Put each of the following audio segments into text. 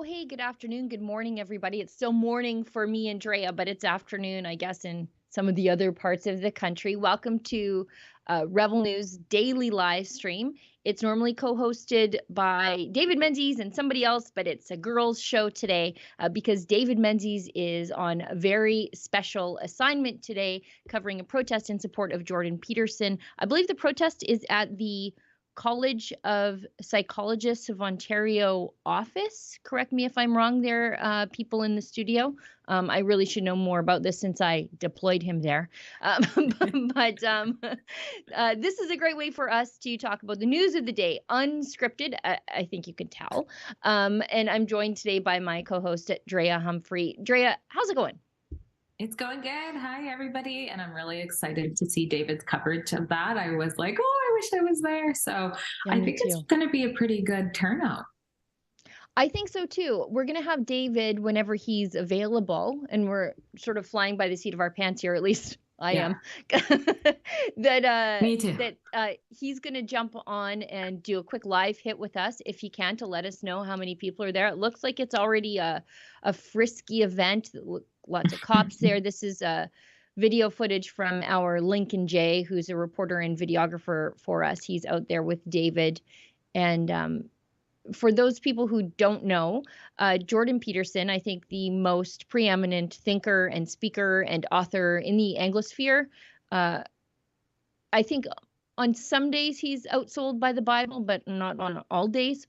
hey, good afternoon, good morning, everybody. It's still morning for me and Drea, but it's afternoon, I guess, in some of the other parts of the country. Welcome to Rebel News Daily Live Stream. It's normally co-hosted by David Menzies and somebody else, but it's a girls' show today because David Menzies is on a very special assignment today, covering a protest in support of Jordan Peterson. I believe the protest is at the College of Psychologists of Ontario office. Correct me if I'm wrong there, people in the studio. I really should know more about this since I deployed him there. But this is a great way for us to talk about the news of the day, unscripted, I think you can tell. And I'm joined today by my co-host, Drea Humphrey. Drea, how's it going? It's going good. Hi, everybody. And I'm really excited to see David's coverage of that. I was like, oh, I wish I was there. So Yeah, I think it's going to be a pretty good turnout. I think so too. We're going to have David whenever he's available, and we're sort of flying by the seat of our pants here, at least I am. Me too. That he's going to jump on and do a quick live hit with us if he can, to let us know how many people are there. It looks like it's already a frisky event. Lots of cops there. This is video footage from our Lincoln J, who's a reporter and videographer for us. He's out there with David. And for those people who don't know, Jordan Peterson, I think the most preeminent thinker and speaker and author in the Anglosphere. I think on some days he's outsold by the Bible, but not on all days.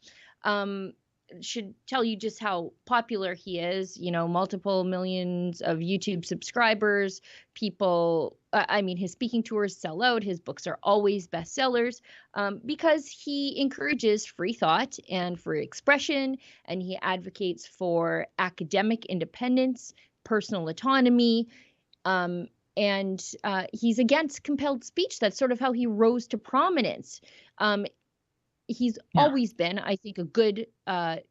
Should tell you just how popular he is, you know, multiple millions of YouTube subscribers, people, his speaking tours sell out, his books are always bestsellers, because he encourages free thought and free expression, and he advocates for academic independence, personal autonomy, and he's against compelled speech. That's sort of how he rose to prominence. He's always been, I think, a good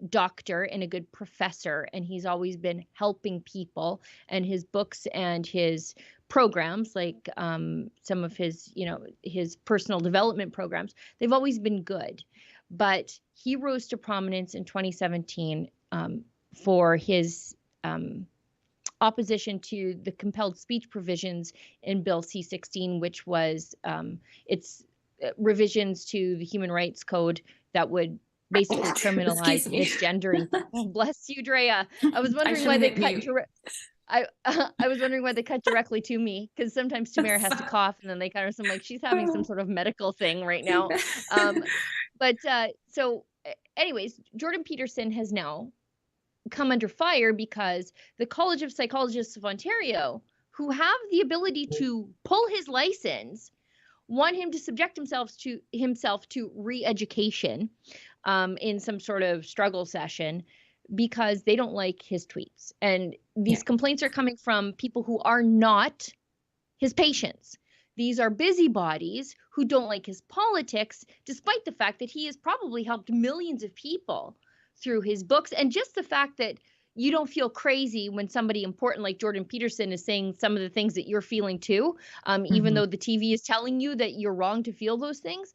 doctor and a good professor, and he's always been helping people. And his books and his programs, like some of his, his personal development programs, they've always been good. But he rose to prominence in 2017 for his opposition to the compelled speech provisions in Bill C-16, which was revisions to the Human Rights Code that would basically criminalize misgendering. Oh, bless you, Drea. I was wondering why they cut I was wondering why they cut directly to me, because sometimes Tamara has to cough and then they kind of seem like she's having some sort of medical thing right now. So anyways, Jordan Peterson has now come under fire because the College of Psychologists of Ontario, who have the ability to pull his license, want him to subject himself to re-education in some sort of struggle session because they don't like his tweets. And these complaints are coming from people who are not his patients. These are busybodies who don't like his politics, despite the fact that he has probably helped millions of people through his books. And just the fact that you don't feel crazy when somebody important like Jordan Peterson is saying some of the things that you're feeling too, even though the TV is telling you that you're wrong to feel those things.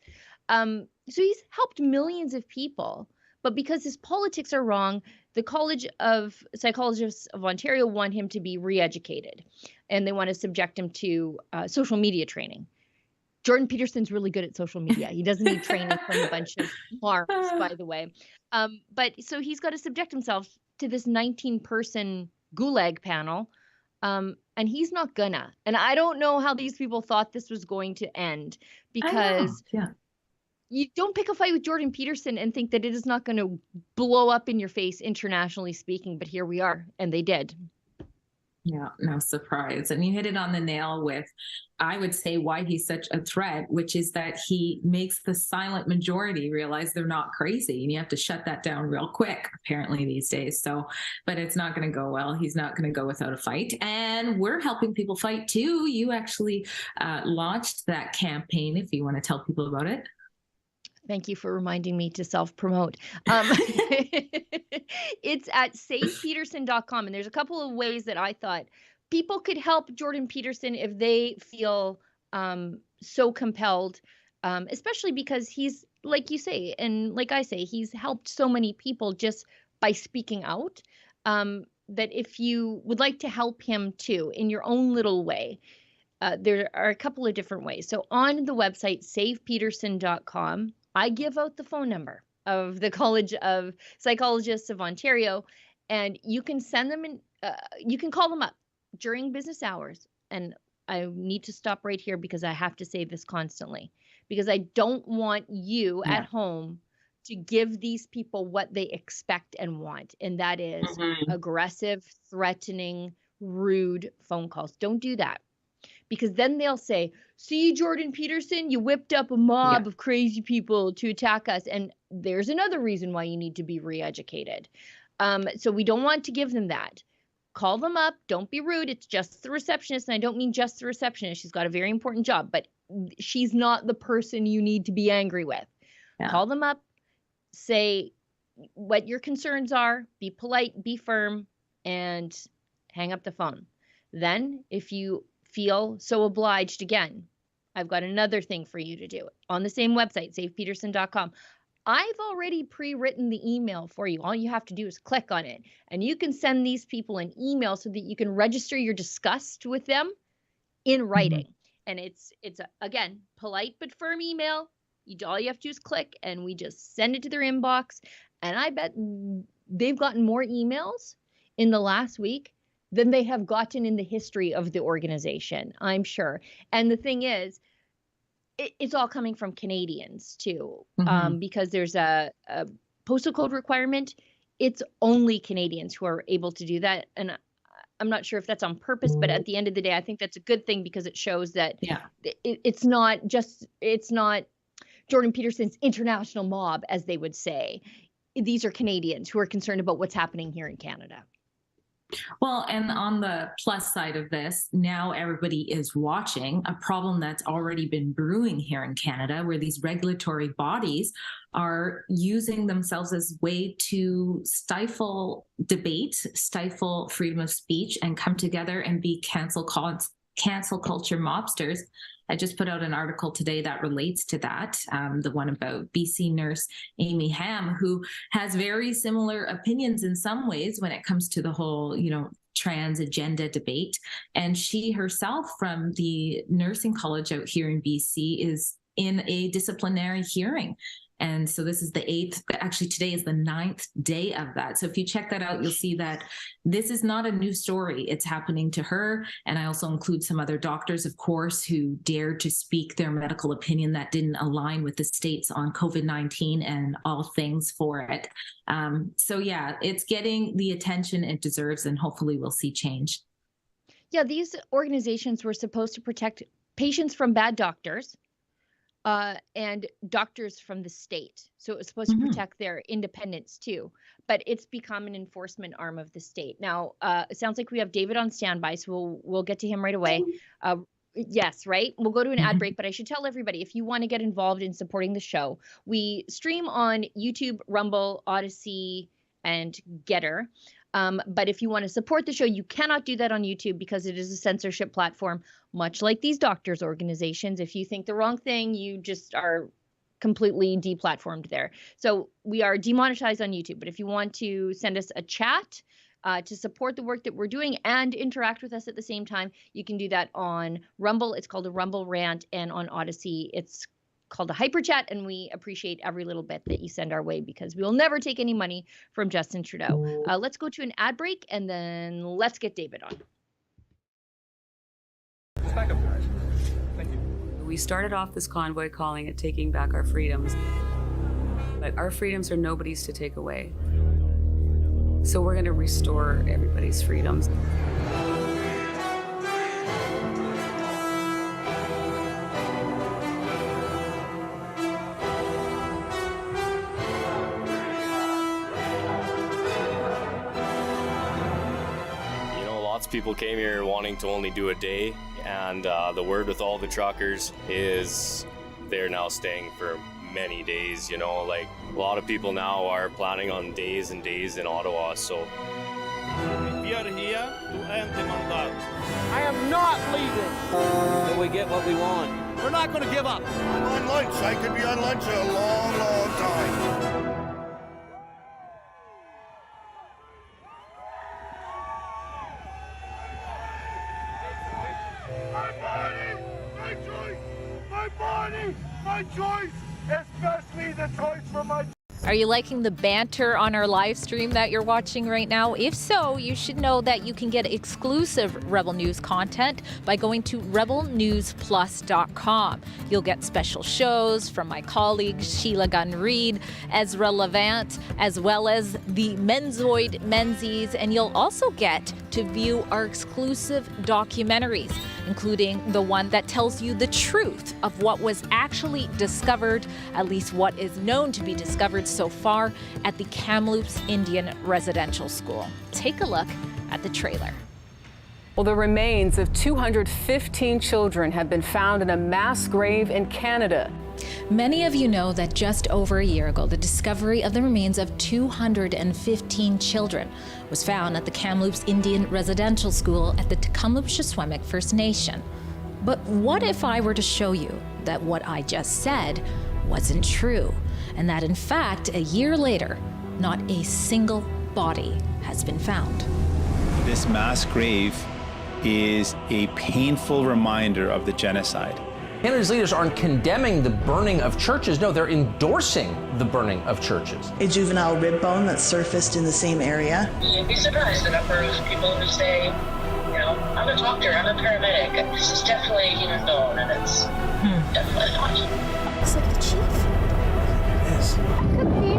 So he's helped millions of people, but because his politics are wrong, the College of Psychologists of Ontario want him to be re-educated, and they want to subject him to social media training. Jordan Peterson's really good at social media. He doesn't need training from a bunch of marks, by the way. But so he's got to subject himself to this 19-person gulag panel, and he's not gonna. And I don't know how these people thought this was going to end, because you don't pick a fight with Jordan Peterson and think that it is not going to blow up in your face, internationally speaking. But here we are, and they did. Yeah, no surprise. And you hit it on the nail with, I would say, why he's such a threat, which is that he makes the silent majority realize they're not crazy. And you have to shut that down real quick, apparently, these days. So, but it's not going to go well. He's not going to go without a fight. And we're helping people fight too. You actually launched that campaign, if you want to tell people about it. Thank you for reminding me to self-promote. It's at savepeterson.com. And there's a couple of ways that I thought people could help Jordan Peterson if they feel so compelled, especially because he's, like you say, and like I say, he's helped so many people just by speaking out, that if you would like to help him too in your own little way, there are a couple of different ways. So on the website, savepeterson.com, I give out the phone number of the College of Psychologists of Ontario, and you can send them in, you can call them up during business hours. And I need to stop right here because I have to say this constantly, because I don't want you at home to give these people what they expect and want. And that is aggressive, threatening, rude phone calls. Don't do that. Because then they'll say, see, Jordan Peterson, you whipped up a mob of crazy people to attack us. And there's another reason why you need to be re-educated. So we don't want to give them that. Call them up. Don't be rude. It's just the receptionist. And I don't mean just the receptionist. She's got a very important job, but she's not the person you need to be angry with. Yeah. Call them up. Say what your concerns are. Be polite, be firm, and hang up the phone. Then if you feel so obliged, again, I've got another thing for you to do on the same website, savepeterson.com. I've already pre-written the email for you. All you have to do is click on it, and you can send these people an email so that you can register your disgust with them in writing. And it's again, polite but firm email. All you have to do is click, and we just send it to their inbox. And I bet they've gotten more emails in the last week than they have gotten in the history of the organization, I'm sure. And the thing is, it's all coming from Canadians too, because there's a postal code requirement. It's only Canadians who are able to do that. And I'm not sure if that's on purpose, but at the end of the day, I think that's a good thing, because it shows that it's not Jordan Peterson's international mob, as they would say. These are Canadians who are concerned about what's happening here in Canada. Well, and on the plus side of this, now everybody is watching a problem that's already been brewing here in Canada, where these regulatory bodies are using themselves as a way to stifle debate, stifle freedom of speech, and come together and be cancel culture mobsters. I just put out an article today that relates to that, the one about BC nurse Amy Ham, who has very similar opinions in some ways when it comes to the whole, trans agenda debate. And she herself, from the nursing college out here in BC, is in a disciplinary hearing. And so this is the 8th, actually today is the 9th day of that. So if you check that out, you'll see that this is not a new story. It's happening to her. And I also include some other doctors, of course, who dared to speak their medical opinion that didn't align with the states on COVID-19 and all things for it. So yeah, it's getting the attention it deserves, and hopefully we'll see change. Yeah, these organizations were supposed to protect patients from bad doctors. And doctors from the state. So it was supposed to protect their independence too, but it's become an enforcement arm of the state. Now, it sounds like we have David on standby, so we'll get to him right away. Yes, right? We'll go to an ad break, but I should tell everybody, if you want to get involved in supporting the show, we stream on YouTube, Rumble, Odyssey, and Getter. But if you want to support the show, you cannot do that on YouTube because it is a censorship platform, much like these doctors' organizations. If you think the wrong thing, you just are completely deplatformed there. So we are demonetized on YouTube. But if you want to send us a chat to support the work that we're doing and interact with us at the same time, you can do that on Rumble. It's called a Rumble Rant. And on Odyssey, it's called a hyper chat, and we appreciate every little bit that you send our way, because we will never take any money from Justin Trudeau. Let's go to an ad break, and then let's get David on. Just back up, guys. Thank you. We started off this convoy calling it taking back our freedoms, but our freedoms are nobody's to take away. So we're going to restore everybody's freedoms. People came here wanting to only do a day, and the word with all the truckers is they're now staying for many days. Like a lot of people now are planning on days and days in Ottawa. So we are here to end the mandat. I am not leaving till we get what we want. We're not going to give up. I'm on lunch. I could be on lunch a long, long time. my choice, especially the choice for my. Are you liking the banter on our live stream that you're watching right now? If so, you should know that you can get exclusive Rebel News content by going to rebelnewsplus.com. You'll get special shows from my colleagues Sheila Gunn Reid, Ezra Levant, as well as the Menzoid Menzies, and you'll also get to view our exclusive documentaries, including the one that tells you the truth of what was actually discovered, at least what is known to be discovered so far at the Kamloops Indian Residential School. Take a look at the trailer. Well, the remains of 215 children have been found in a mass grave in Canada. Many of you know that just over a year ago, the discovery of the remains of 215 children was found at the Kamloops Indian Residential School at the Tecumseh First Nation. But what if I were to show you that what I just said wasn't true, and that in fact, a year later, not a single body has been found? This mass grave is a painful reminder of the genocide. Canada's leaders aren't condemning the burning of churches. No, they're endorsing the burning of churches. A juvenile rib bone that surfaced in the same area. You'd be surprised the number of people who say, you know, I'm a doctor, I'm a paramedic. This is definitely a human bone, and it's definitely not. Looks like the chief. It is. Could be.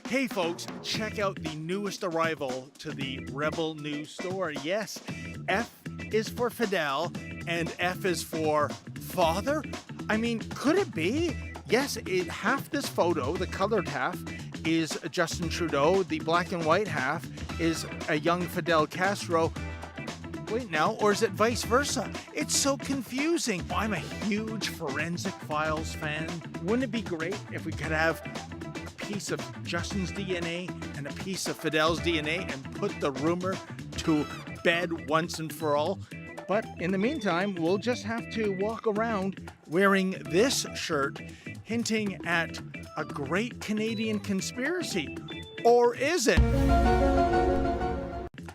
Hey folks, check out the newest arrival to the Rebel News store. Yes, F is for Fidel and F is for father. I mean, could it be? Yes, half this photo, the colored half, is Justin Trudeau. The black and white half is a young Fidel Castro. Wait now, or is it vice versa? It's so confusing. I'm a huge Forensic Files fan. Wouldn't it be great if we could have piece of Justin's DNA and a piece of Fidel's DNA and put the rumor to bed once and for all? But in the meantime, we'll just have to walk around wearing this shirt, hinting at a great Canadian conspiracy. Or is it?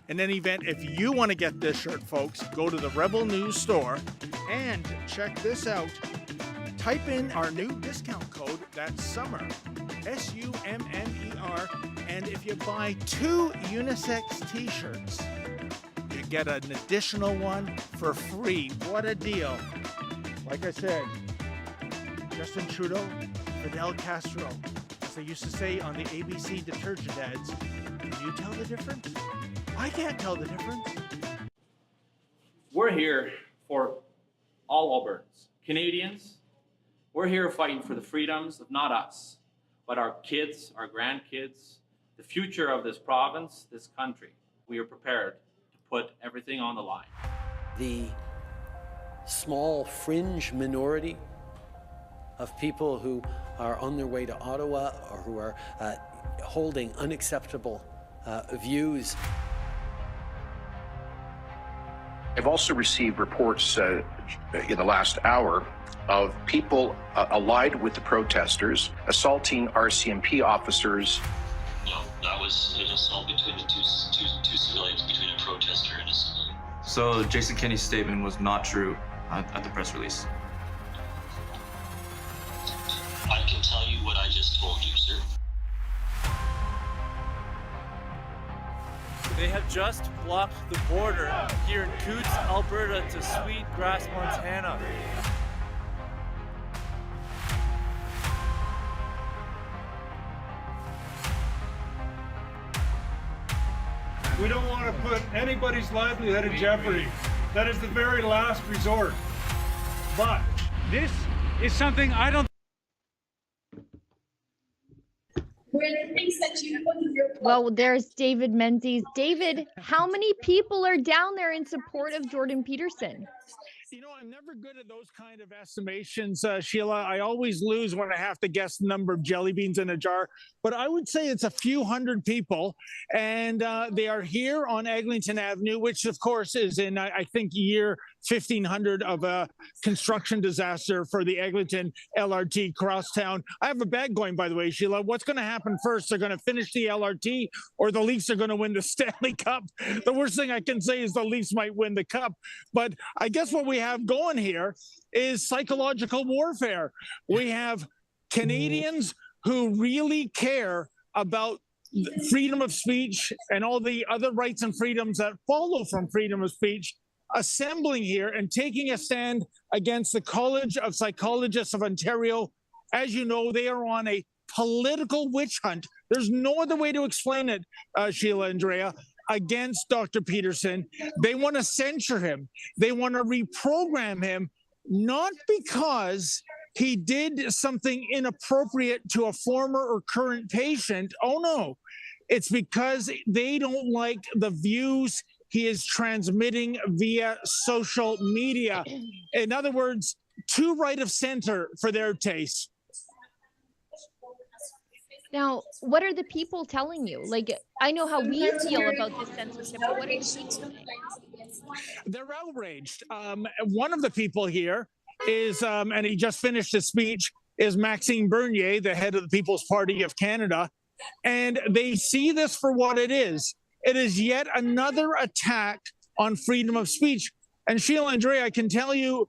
In any event, if you want to get this shirt, folks, go to the Rebel News store and check this out. Type in our new discount code, that's SUMMER, SUMMER, and if you buy 2 unisex t-shirts, you get an additional one for free. What a deal. Like I said, Justin Trudeau, Fidel Castro, as they used to say on the ABC detergent ads. Can you tell the difference? I can't tell the difference. We're here for all Albertans, Canadians. We're here fighting for the freedoms of not us, but our kids, our grandkids, the future of this province, this country. We are prepared to put everything on the line. The small fringe minority of people who are on their way to Ottawa or who are holding unacceptable views. I've also received reports in the last hour of people allied with the protesters assaulting RCMP officers. No, that was an assault between the two civilians, between a protester and a civilian. So Jason Kenney's statement was not true at the press release? I can tell you what I just told you, sir. They have just blocked the border here in Coutts, Alberta to Sweetgrass, Montana. We don't want to put anybody's livelihood in jeopardy. That is the very last resort. But this is something I don't. Well, there's David Menzies. David, how many people are down there in support of Jordan Peterson? You know, I'm never good at those kind of estimations, Sheila. I always lose when I have to guess the number of jelly beans in a jar. But I would say it's a few hundred people. And they are here on Eglinton Avenue, which, of course, is in, I think, year 1,500 of a construction disaster for the Eglinton LRT crosstown. I have a bet going, by the way, Sheila. What's going to happen first? They're going to finish the LRT, or the Leafs are going to win the Stanley Cup? The worst thing I can say is the Leafs might win the cup. But I guess what we have going here is psychological warfare. We have Canadians who really care about freedom of speech and all the other rights and freedoms that follow from freedom of speech, assembling here and taking a stand against the College of Psychologists of Ontario. As you know, they are on a political witch hunt. There's no other way to explain it, Sheila and Andrea, against Dr. Peterson. They want to censure him. They want to reprogram him, not because he did something inappropriate to a former or current patient. Oh, no. It's because they don't like the views he is transmitting via social media. In other words, too right of center for their taste. Now, what are the people telling you? Like, I know how we feel about this censorship, but what are the people saying? They're outraged. One of the people here is, and he just finished his speech, is Maxime Bernier, the head of the People's Party of Canada. And they see this for what it is. It is yet another attack on freedom of speech. And Sheila and Andrea, I can tell you,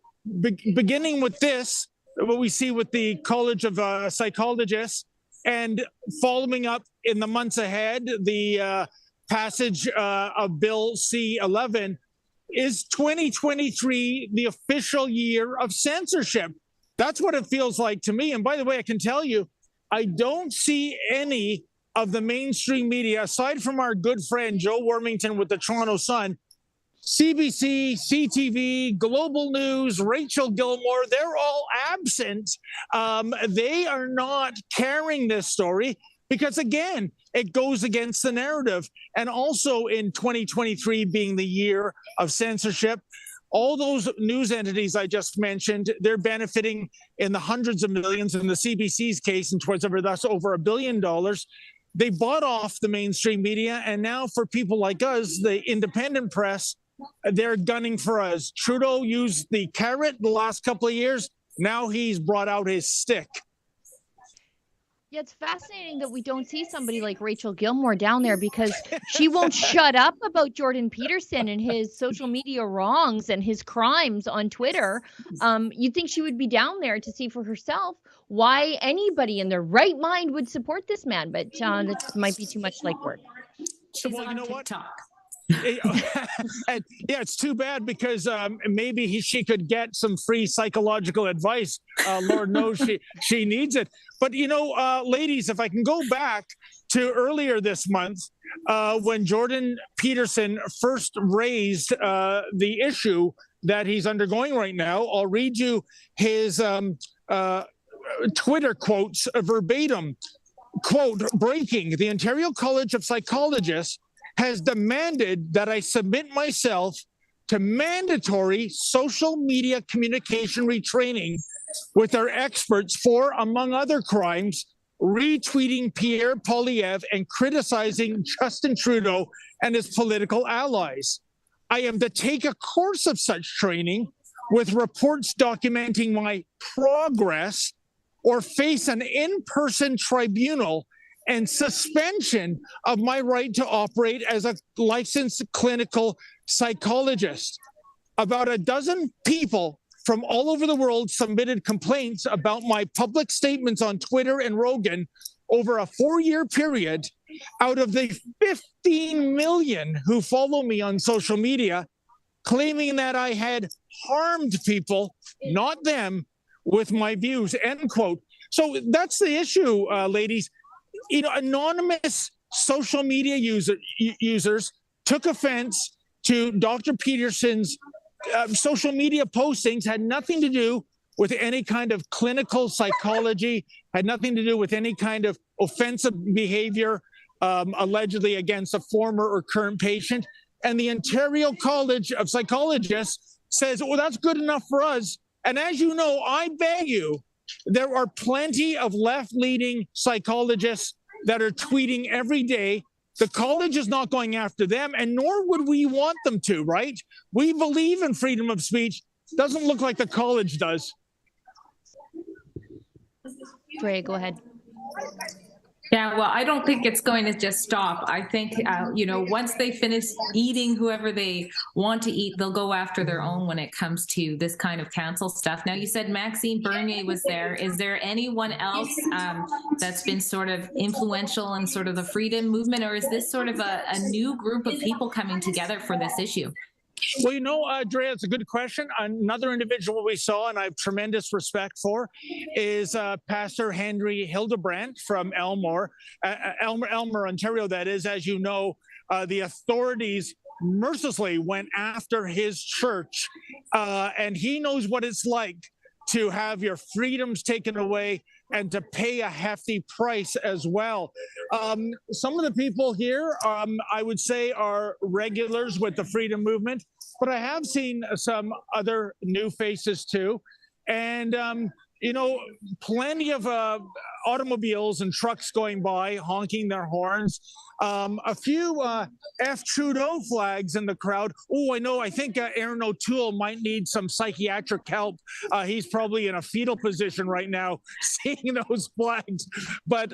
beginning with this, what we see with the College of Psychologists, and following up in the months ahead, the passage of Bill C-11, is 2023 the official year of censorship? That's what it feels like to me. And by the way, I can tell you, I don't see any of the mainstream media, aside from our good friend Joe Wormington with the Toronto Sun, CBC, CTV, Global News, Rachel Gilmore, they're all absent. They are not carrying this story because, again, it goes against the narrative. And also in 2023 being the year of censorship, all those news entities I just mentioned, they're benefiting in the hundreds of millions. In the CBC's case, and towards over $1 billion. They bought off the mainstream media, and now for people like us, the independent press, they're gunning for us. Trudeau used the carrot the last couple of years. Now he's brought out his stick. Yeah, it's fascinating that we don't see somebody like Rachel Gilmore down there, because she won't shut up about Jordan Peterson and his social media wrongs and his crimes on Twitter. You'd think she would be down there to see for herself why anybody in their right mind would support this man, but that might be too much like work. Well, you know what? And yeah, it's too bad because maybe she could get some free psychological advice. Lord knows she needs it. But, you know, ladies, if I can go back to earlier this month when Jordan Peterson first raised the issue that he's undergoing right now, I'll read you his Twitter quotes verbatim. Quote, breaking, the Ontario College of Psychologists has demanded that I submit myself to mandatory social media communication retraining with our experts for, among other crimes, retweeting Pierre Poilievre and criticizing Justin Trudeau and his political allies. I am to take a course of such training with reports documenting my progress or face an in-person tribunal and suspension of my right to operate as a licensed clinical psychologist. About a dozen people from all over the world submitted complaints about my public statements on Twitter and Rogan over a 4-year period. Out of the 15 million who follow me on social media, claiming that I had harmed people, not them, with my views, end quote. So that's the issue, ladies. You know, anonymous social media users took offense to Dr. Peterson's social media postings, had nothing to do with any kind of clinical psychology, had nothing to do with any kind of offensive behavior allegedly against a former or current patient. And the Ontario College of Psychologists says, well, that's good enough for us. And as you know, I beg you, there are plenty of left-leaning psychologists that are tweeting every day the college is not going after them, and nor would we want them to, right? We believe in freedom of speech. Doesn't look like the college does. Dre, go ahead. Yeah, well, I don't think it's going to just stop. I think, once they finish eating whoever they want to eat, they'll go after their own when it comes to this kind of council stuff. Now, you said Maxime Bernier was there. Is there anyone else that's been sort of influential in sort of the freedom movement, or is this sort of a new group of people coming together for this issue? Well, Drea, it's a good question. Another individual we saw, and I have tremendous respect for, is Pastor Henry Hildebrandt from Elmer, Ontario, that is. As you know, the authorities mercilessly went after his church, and he knows what it's like to have your freedoms taken away and to pay a hefty price as well. Some of the people here, I would say, are regulars with the freedom movement, but I have seen some other new faces too. And, plenty of automobiles and trucks going by, honking their horns. A few F. Trudeau flags in the crowd. Oh, I know. I think Aaron O'Toole might need some psychiatric help. He's probably in a fetal position right now seeing those flags. But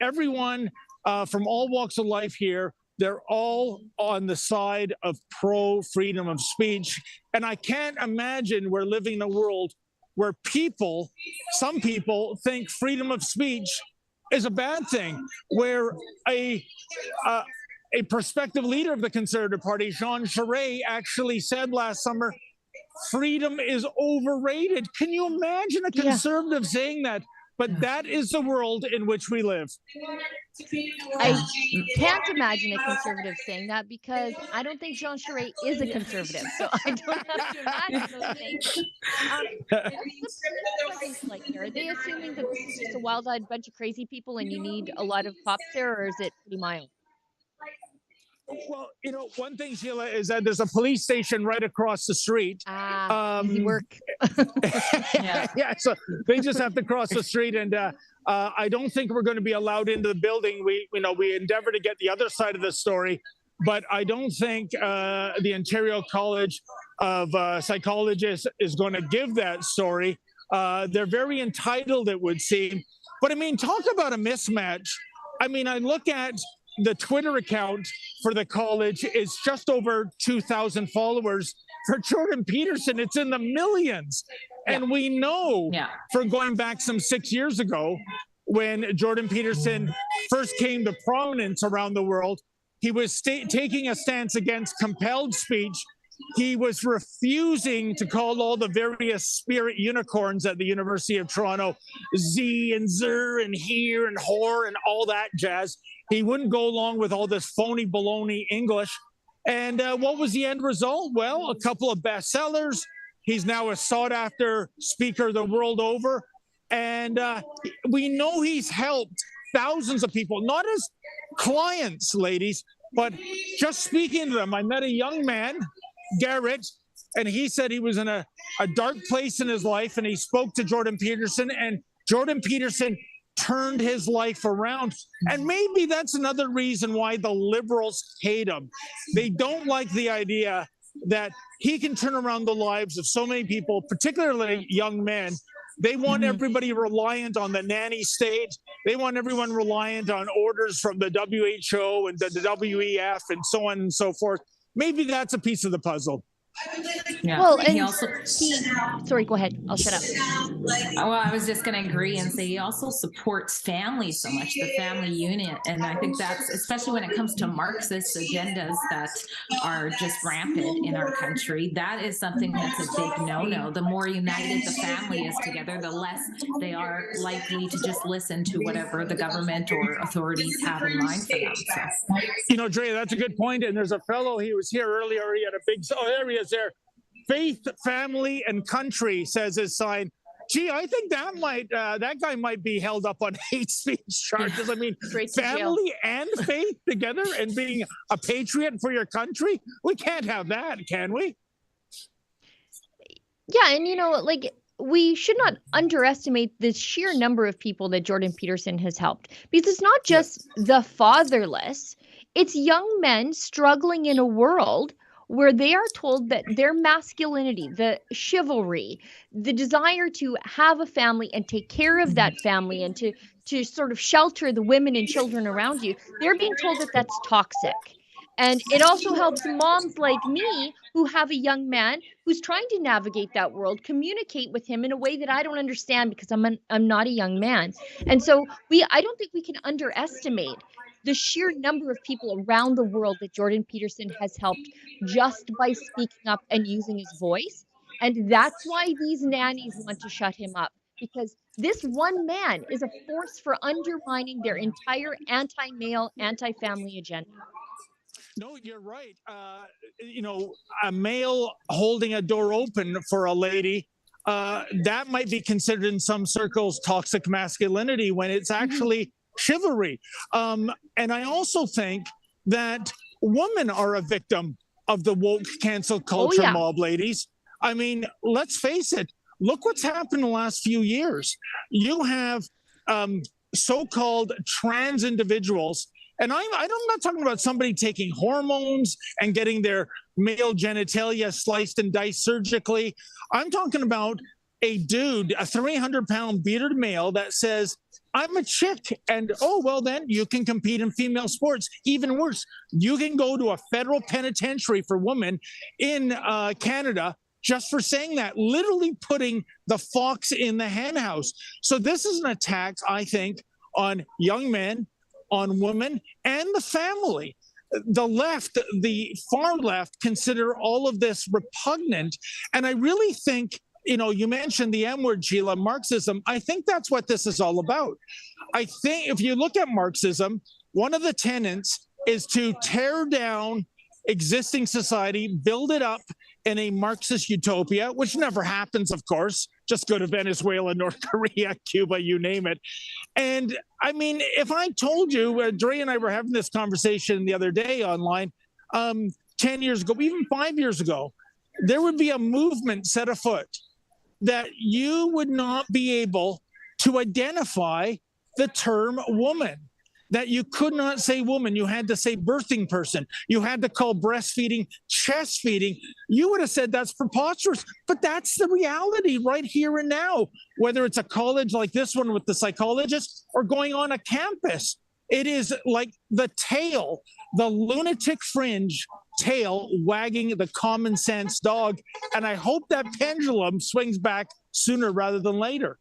everyone from all walks of life here, they're all on the side of pro-freedom of speech. And I can't imagine we're living in a world where some people think freedom of speech is a bad thing, where a prospective leader of the Conservative Party, Jean Charest, actually said last summer, freedom is overrated. Can you imagine a conservative saying that? But that is the world in which we live. I can't imagine a conservative saying that, because I don't think Jean Charest is a conservative. So I don't have to imagine those things. Are they assuming that it's just a wild-eyed bunch of crazy people and you need a lot of cops there, or is it pretty mild? Well, one thing, Sheila, is that there's a police station right across the street. Easy work. Yeah, so they just have to cross the street, and I don't think we're going to be allowed into the building. We endeavor to get the other side of the story, but I don't think the Ontario College of Psychologists is going to give that story. They're very entitled, it would seem. But I mean, talk about a mismatch. I mean, I look at the Twitter account for the college is just over 2,000 followers. For Jordan Peterson, it's in the millions. And we know from going back some 6 years ago, when Jordan Peterson first came to prominence around the world, he was taking a stance against compelled speech. He was refusing to call all the various spirit unicorns at the University of Toronto, Z and Zer and here and whore and all that jazz. He wouldn't go along with all this phony baloney English. And what was the end result? Well, a couple of bestsellers. He's now a sought-after speaker the world over. And we know he's helped thousands of people, not as clients, ladies, but just speaking to them. I met a young man, Garrett, and he said he was in a dark place in his life, and he spoke to Jordan Peterson, and Jordan Peterson turned his life around. And maybe that's another reason why the Liberals hate him. They don't like the idea that he can turn around the lives of so many people, particularly young men. They want everybody reliant on the nanny state. They want everyone reliant on orders from the WHO and the WEF and so on and so forth. Maybe that's a piece of the puzzle. Yeah. Well, and sorry, go ahead. I'll shut up. Well, I was just going to agree and say he also supports families so much, the family unit. And I think that's, especially when it comes to Marxist agendas that are just rampant in our country, that is something that's a big no-no. The more united the family is together, the less they are likely to just listen to whatever the government or authorities have in mind for them. So. Dre, that's a good point. And there's a fellow, he was here earlier, he had a big, there. Faith, family, and country, says his sign. Gee, I think that guy might be held up on hate speech charges. I mean, family and faith together and being a patriot for your country? We can't have that, can we? Yeah, and we should not underestimate the sheer number of people that Jordan Peterson has helped, because it's not just the fatherless, it's young men struggling in a world where they are told that their masculinity, the chivalry, the desire to have a family and take care of that family and to sort of shelter the women and children around you, they're being told that that's toxic. And it also helps moms like me who have a young man who's trying to navigate that world, communicate with him in a way that I don't understand because I'm not a young man. And so I don't think we can underestimate the sheer number of people around the world that Jordan Peterson has helped just by speaking up and using his voice. And that's why these nannies want to shut him up, because this one man is a force for undermining their entire anti-male, anti-family agenda. No, you're right. A male holding a door open for a lady, that might be considered in some circles toxic masculinity when it's actually chivalry. And I also think that women are a victim of the woke cancel culture mob, ladies. I mean, let's face it. Look what's happened in the last few years. You have so-called trans individuals. And I'm not talking about somebody taking hormones and getting their male genitalia sliced and diced surgically. I'm talking about a dude, a 300-pound bearded male that says, I'm a chick, and then you can compete in female sports. Even worse, you can go to a federal penitentiary for women in Canada just for saying that, literally putting the fox in the henhouse. So this is an attack, I think, on young men, on women, and the family. The left, the far left, consider all of this repugnant. And I really think, you mentioned the M word, Sheila, Marxism. I think that's what this is all about. I think if you look at Marxism, one of the tenets is to tear down existing society, build it up in a Marxist utopia, which never happens, of course. Just go to Venezuela, North Korea, Cuba, you name it. And I mean, if I told you, Dre and I were having this conversation the other day online, 10 years ago, even 5 years ago, there would be a movement set afoot that you would not be able to identify the term woman, that you could not say woman. You had to say birthing person. You had to call breastfeeding chest feeding. You would have said that's preposterous, but that's the reality right here and now, whether it's a college like this one with the psychologist or going on a campus. It is like the tail, the lunatic fringe tail wagging the common sense dog. And I hope that pendulum swings back sooner rather than later.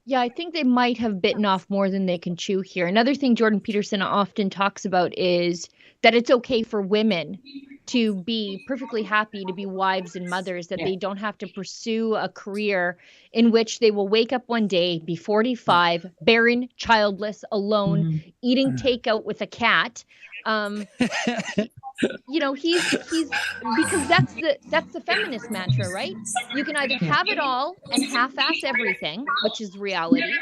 Yeah, I think they might have bitten off more than they can chew here. Another thing Jordan Peterson often talks about is that it's okay for women to be perfectly happy to be wives and mothers, that they don't have to pursue a career in which they will wake up one day, be 45, barren, childless, alone, eating takeout with a cat. He's because that's the feminist mantra, right? You can either have it all and half-ass everything, which is reality,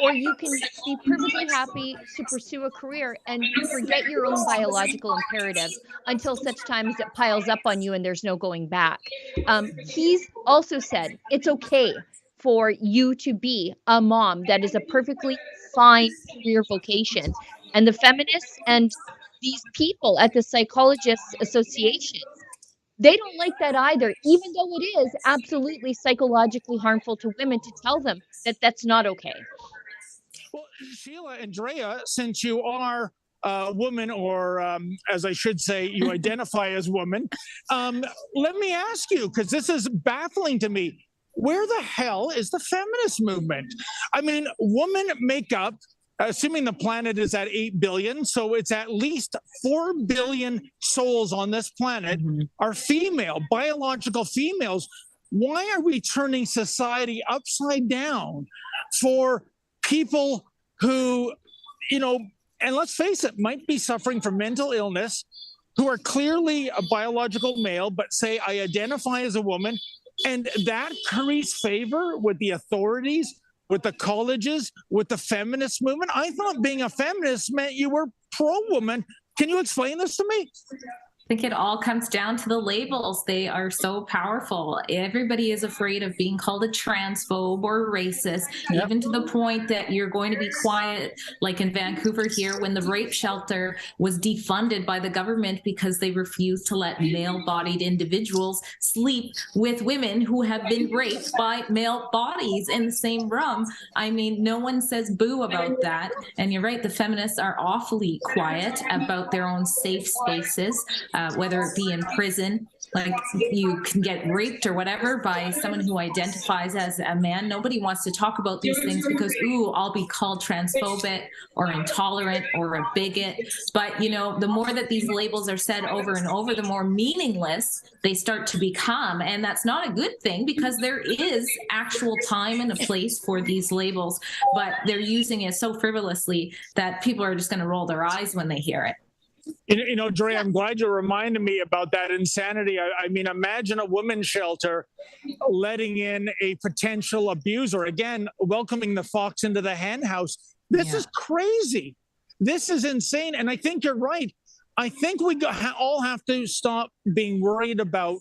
or you can be perfectly happy to pursue a career and forget your own biological imperatives until such time as it piles up on you and there's no going back. He's also said it's okay for you to be a mom. That is a perfectly fine career vocation. And the feminists and these people at the Psychologists Association, they don't like that either, even though it is absolutely psychologically harmful to women to tell them that that's not okay. Well, Sheila and Drea, since you are a woman, or as I should say, you identify as woman, let me ask you, because this is baffling to me, where the hell is the feminist movement? I mean, women make up, assuming the planet is at 8 billion, so it's at least 4 billion souls on this planet are female, biological females. Why are we turning society upside down for people who, and let's face it, might be suffering from mental illness, who are clearly a biological male, but say, I identify as a woman, and that curries favor with the authorities, with the colleges, with the feminist movement? I thought being a feminist meant you were pro-woman. Can you explain this to me? think it all comes down to the labels. They are so powerful. Everybody is afraid of being called a transphobe or racist, even to the point that you're going to be quiet, like in Vancouver here, when the rape shelter was defunded by the government because they refused to let male-bodied individuals sleep with women who have been raped by male bodies in the same room. I mean, no one says boo about that. And you're right, the feminists are awfully quiet about their own safe spaces. Whether it be in prison, like you can get raped or whatever by someone who identifies as a man. Nobody wants to talk about these things because, ooh, I'll be called transphobic or intolerant or a bigot. But, you know, the more that these labels are said over and over, the more meaningless they start to become. And that's not a good thing, because there is actual time and a place for these labels, but they're using it so frivolously that people are just going to roll their eyes when they hear it. You know, Dre, I'm glad you reminded me about that insanity. I mean, imagine a women's shelter letting in a potential abuser. Again, welcoming the fox into the hen house. This is crazy. This is insane. And I think you're right. I think we all have to stop being worried about,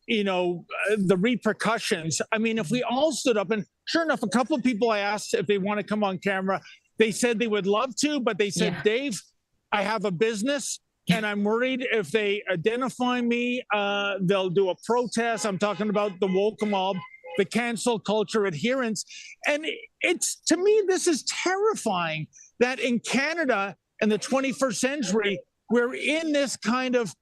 you know, the repercussions. I mean, if we all stood up, and sure enough, a couple of people I asked if they want to come on camera, they said they would love to, but they said, Dave, I have a business and I'm worried if they identify me, they'll do a protest. I'm talking about the woke mob, the cancel culture adherents. And it's, to me, this is terrifying that in Canada in the 21st century, we're in this kind of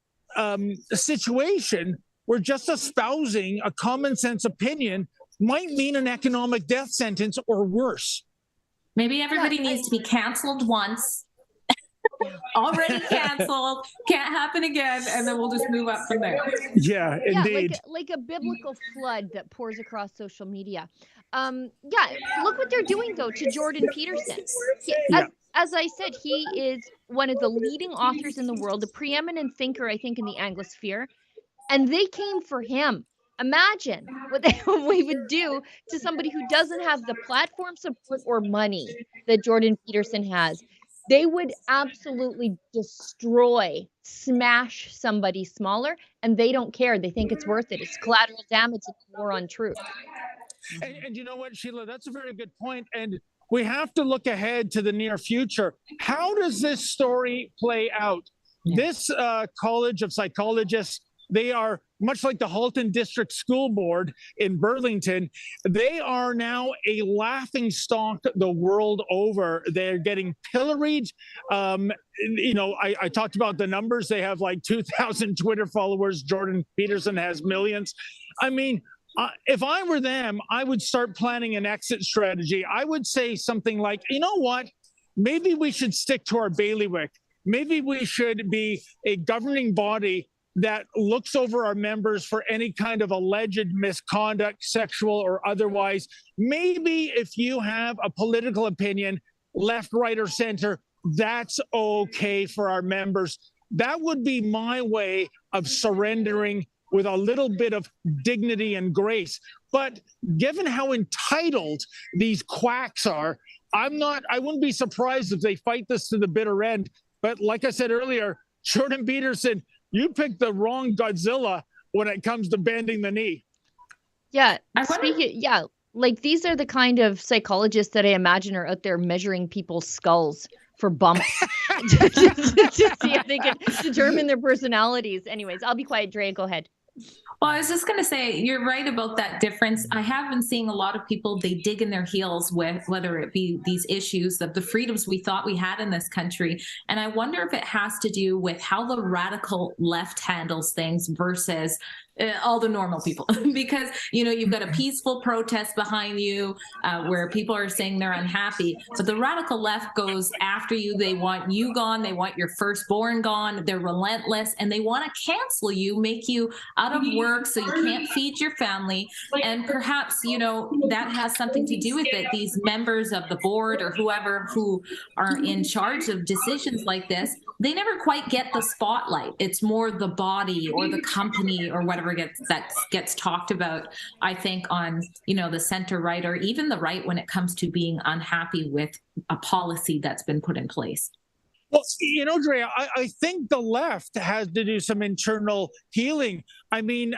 situation where just espousing a common sense opinion might mean an economic death sentence or worse. Maybe everybody needs to be canceled once. Already canceled, can't happen again, and then we'll just move up from there. Yeah, indeed. Like a biblical flood that pours across social media. Look what they're doing though to Jordan Peterson. As I said, he is one of the leading authors in the world, a preeminent thinker, I think, in the Anglosphere, and they came for him. Imagine what we would do to somebody who doesn't have the platform support or money that Jordan Peterson has. They would absolutely destroy, smash somebody smaller, and they don't care. They think it's worth it. It's collateral damage. It's war on truth. And you know what, Sheila, that's a very good point. And we have to look ahead to the near future. How does this story play out? This College of Psychologists, they are much like the Halton District School Board in Burlington. They are now a laughing stock the world over. They're getting pilloried. You know, I talked about the numbers. They have like 2,000 Twitter followers. Jordan Peterson has millions. I mean, if I were them, I would start planning an exit strategy. I would say something like, you know what? Maybe we should stick to our bailiwick. Maybe we should be a governing body that looks over our members for any kind of alleged misconduct, sexual or otherwise. Maybe if you have a political opinion, left, right, or center, that's okay for our members. That would be my way of surrendering with a little bit of dignity and grace. But given how entitled these quacks are, I wouldn't be surprised if they fight this to the bitter end. But like I said earlier, Jordan Peterson, you picked the wrong Godzilla when it comes to bending the knee. Yeah. Like these are the kind of psychologists that I imagine are out there measuring people's skulls for bumps to see if they can determine their personalities. Anyways, I'll be quiet. Dre, go ahead. Well, I was just going to say, you're right about that difference. I have been seeing a lot of people, they dig in their heels with whether it be these issues of the freedoms we thought we had in this country. And I wonder if it has to do with how the radical left handles things versus all the normal people. Because, you know, you've got a peaceful protest behind you where people are saying they're unhappy, but the radical left goes after you. They want you gone. They want your firstborn gone. They're relentless and they want to cancel you, make you out of work so you can't feed your family. And perhaps, you know, that has something to do with it. These members of the board or whoever who are in charge of decisions like this, they never quite get the spotlight. It's more the body or the company or whatever gets talked about, I think, on, you know, the center right or even the right when it comes to being unhappy with a policy that's been put in place. Well, Drea, I think the left has to do some internal healing. I mean,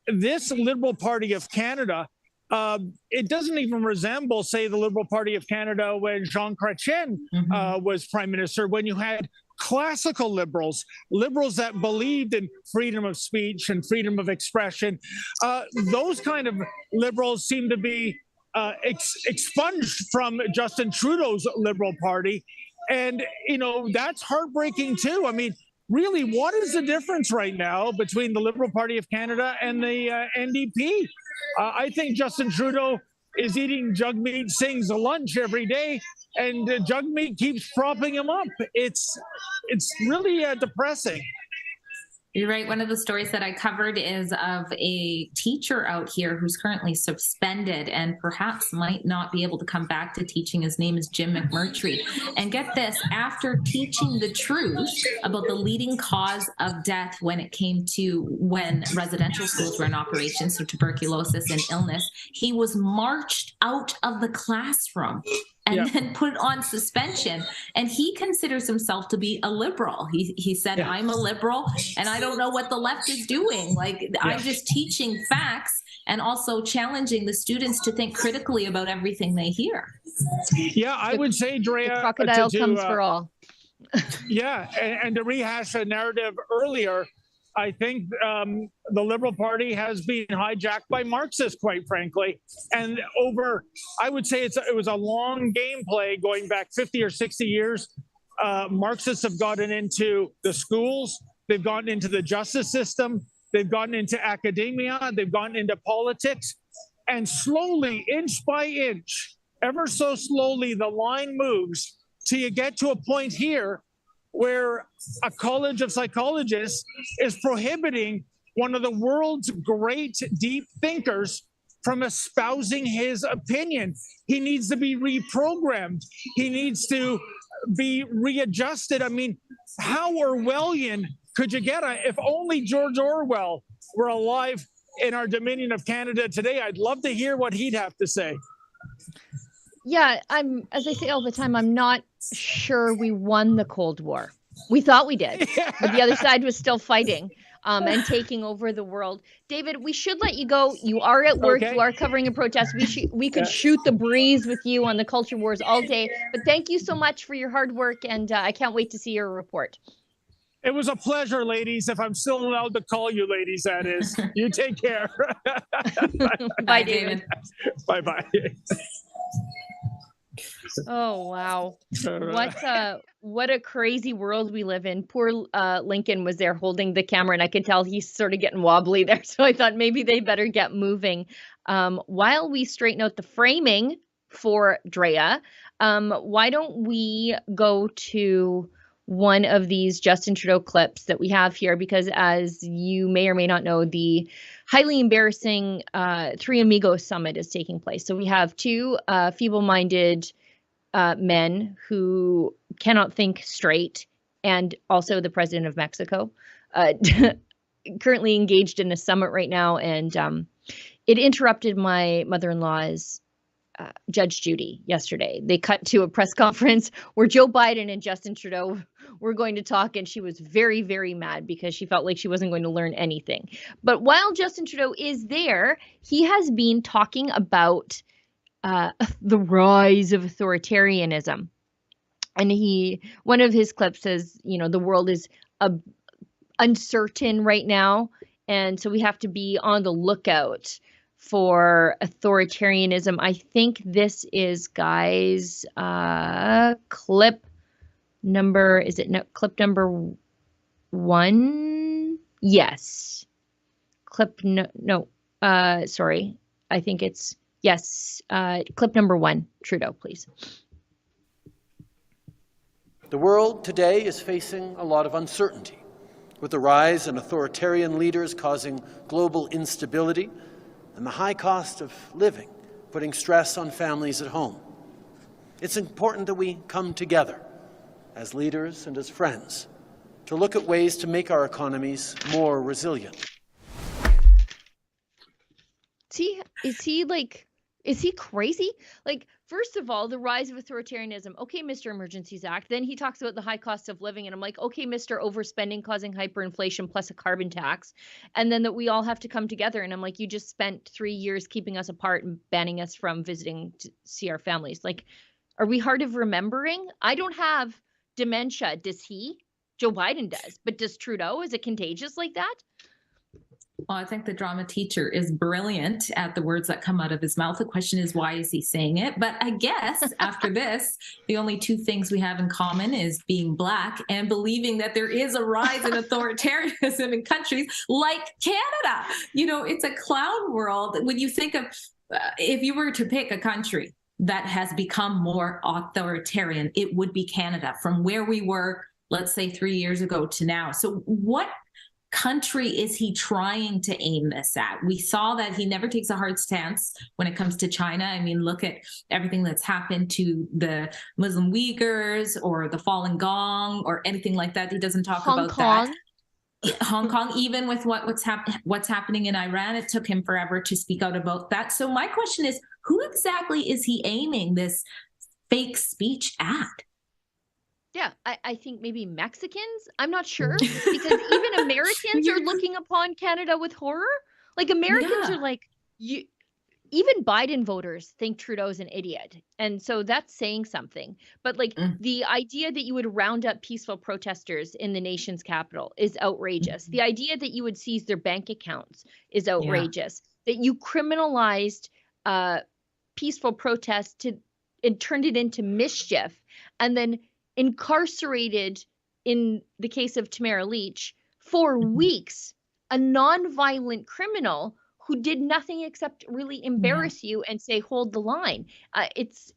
this Liberal Party of Canada, it doesn't even resemble, say, the Liberal Party of Canada when Jean Chrétien was prime minister, when you had classical liberals that believed in freedom of speech and freedom of expression. Those kind of liberals seem to be expunged from Justin Trudeau's Liberal Party. And, that's heartbreaking too. I mean, really, what is the difference right now between the Liberal Party of Canada and the NDP? I think Justin Trudeau is eating Jagmeet Singh's lunch every day, and Jagmeet keeps propping him up. It's really depressing. You're right. One of the stories that I covered is of a teacher out here who's currently suspended and perhaps might not be able to come back to teaching. His name is Jim McMurtry. And get this, after teaching the truth about the leading cause of death when it came to when residential schools were in operation, so tuberculosis and illness, he was marched out of the classroom and then put on suspension. And he considers himself to be a liberal. He said, I'm a liberal and I don't know what the left is doing. I'm just teaching facts and also challenging the students to think critically about everything they hear. Yeah, I would say, Drea, the crocodile comes for all. And to rehash a narrative earlier, I think the Liberal Party has been hijacked by Marxists, quite frankly. And I would say it was a long gameplay going back 50 or 60 years. Marxists have gotten into the schools. They've gotten into the justice system. They've gotten into academia. They've gotten into politics. And slowly, inch by inch, ever so slowly, the line moves till you get to a point here where a college of psychologists is prohibiting one of the world's great deep thinkers from espousing his opinion. He needs to be reprogrammed. He needs to be readjusted. I mean, how Orwellian could you get? If only George Orwell were alive in our Dominion of Canada today, I'd love to hear what he'd have to say. Yeah, as I say all the time, I'm not sure we won the Cold War. We thought we did, but the other side was still fighting and taking over the world. David, we should let you go. You are at work. Okay. You are covering a protest. We could shoot the breeze with you on the culture wars all day. But thank you so much for your hard work, and I can't wait to see your report. It was a pleasure, ladies. If I'm still allowed to call you ladies, that is. You take care. Bye, David. Bye-bye. Oh, wow. What a crazy world we live in. Poor Lincoln was there holding the camera, and I could tell he's sort of getting wobbly there. So I thought maybe they better get moving. While we straighten out the framing for Drea, why don't we go to one of these Justin Trudeau clips that we have here, because as you may or may not know, the highly embarrassing Three Amigos Summit is taking place. So we have two feeble-minded men who cannot think straight, and also the president of Mexico, currently engaged in a summit right now. And it interrupted my mother-in-law's Judge Judy yesterday. They cut to a press conference where Joe Biden and Justin Trudeau were going to talk, and she was very, very mad because she felt like she wasn't going to learn anything. But while Justin Trudeau is there, he has been talking about the rise of authoritarianism. And one of his clips says, the world is uncertain right now. And so we have to be on the lookout for authoritarianism. I think this is, guys, clip number, clip number 1? Yes. Sorry. I think it's, yes. Clip number 1, Trudeau, please. The world today is facing a lot of uncertainty, with the rise in authoritarian leaders causing global instability and the high cost of living, putting stress on families at home. It's important that we come together as leaders and as friends to look at ways to make our economies more resilient. Is he like, Is he crazy? Like, first of all, the rise of authoritarianism. Okay, Mr. Emergencies Act. Then he talks about the high cost of living. And I'm like, okay, Mr. Overspending causing hyperinflation plus a carbon tax. And then that we all have to come together. And I'm like, you just spent 3 years keeping us apart and banning us from visiting to see our families. Like, are we hard of remembering? I don't have dementia. Does he? Joe Biden does. But does Trudeau? Is it contagious like that? Well, I think the drama teacher is brilliant at the words that come out of his mouth. The question is, why is he saying it? But I guess after this, the only two things we have in common is being Black and believing that there is a rise in authoritarianism in countries like Canada. You know, it's a clown world. When you think of, if you were to pick a country that has become more authoritarian, it would be Canada, from where we were, let's say 3 years ago to now. So what country is he trying to aim this at? We saw that he never takes a hard stance when it comes to China. I mean, look at everything that's happened to the Muslim Uyghurs or the Falun Gong or anything like that. He doesn't talk about that. Hong Kong, even with what's happening in Iran, it took him forever to speak out about that. So my question is, who exactly is he aiming this fake speech at? Yeah, I think maybe Mexicans. I'm not sure, because even Americans are looking upon Canada with horror. Like, Americans are like, even Biden voters think Trudeau's an idiot. And so that's saying something. But like the idea that you would round up peaceful protesters in the nation's capital is outrageous. The idea that you would seize their bank accounts is outrageous. That you criminalized peaceful protest and turned it into mischief, and then incarcerated, in the case of Tamara Leach, for weeks, a nonviolent criminal who did nothing except really embarrass you and say, hold the line. It's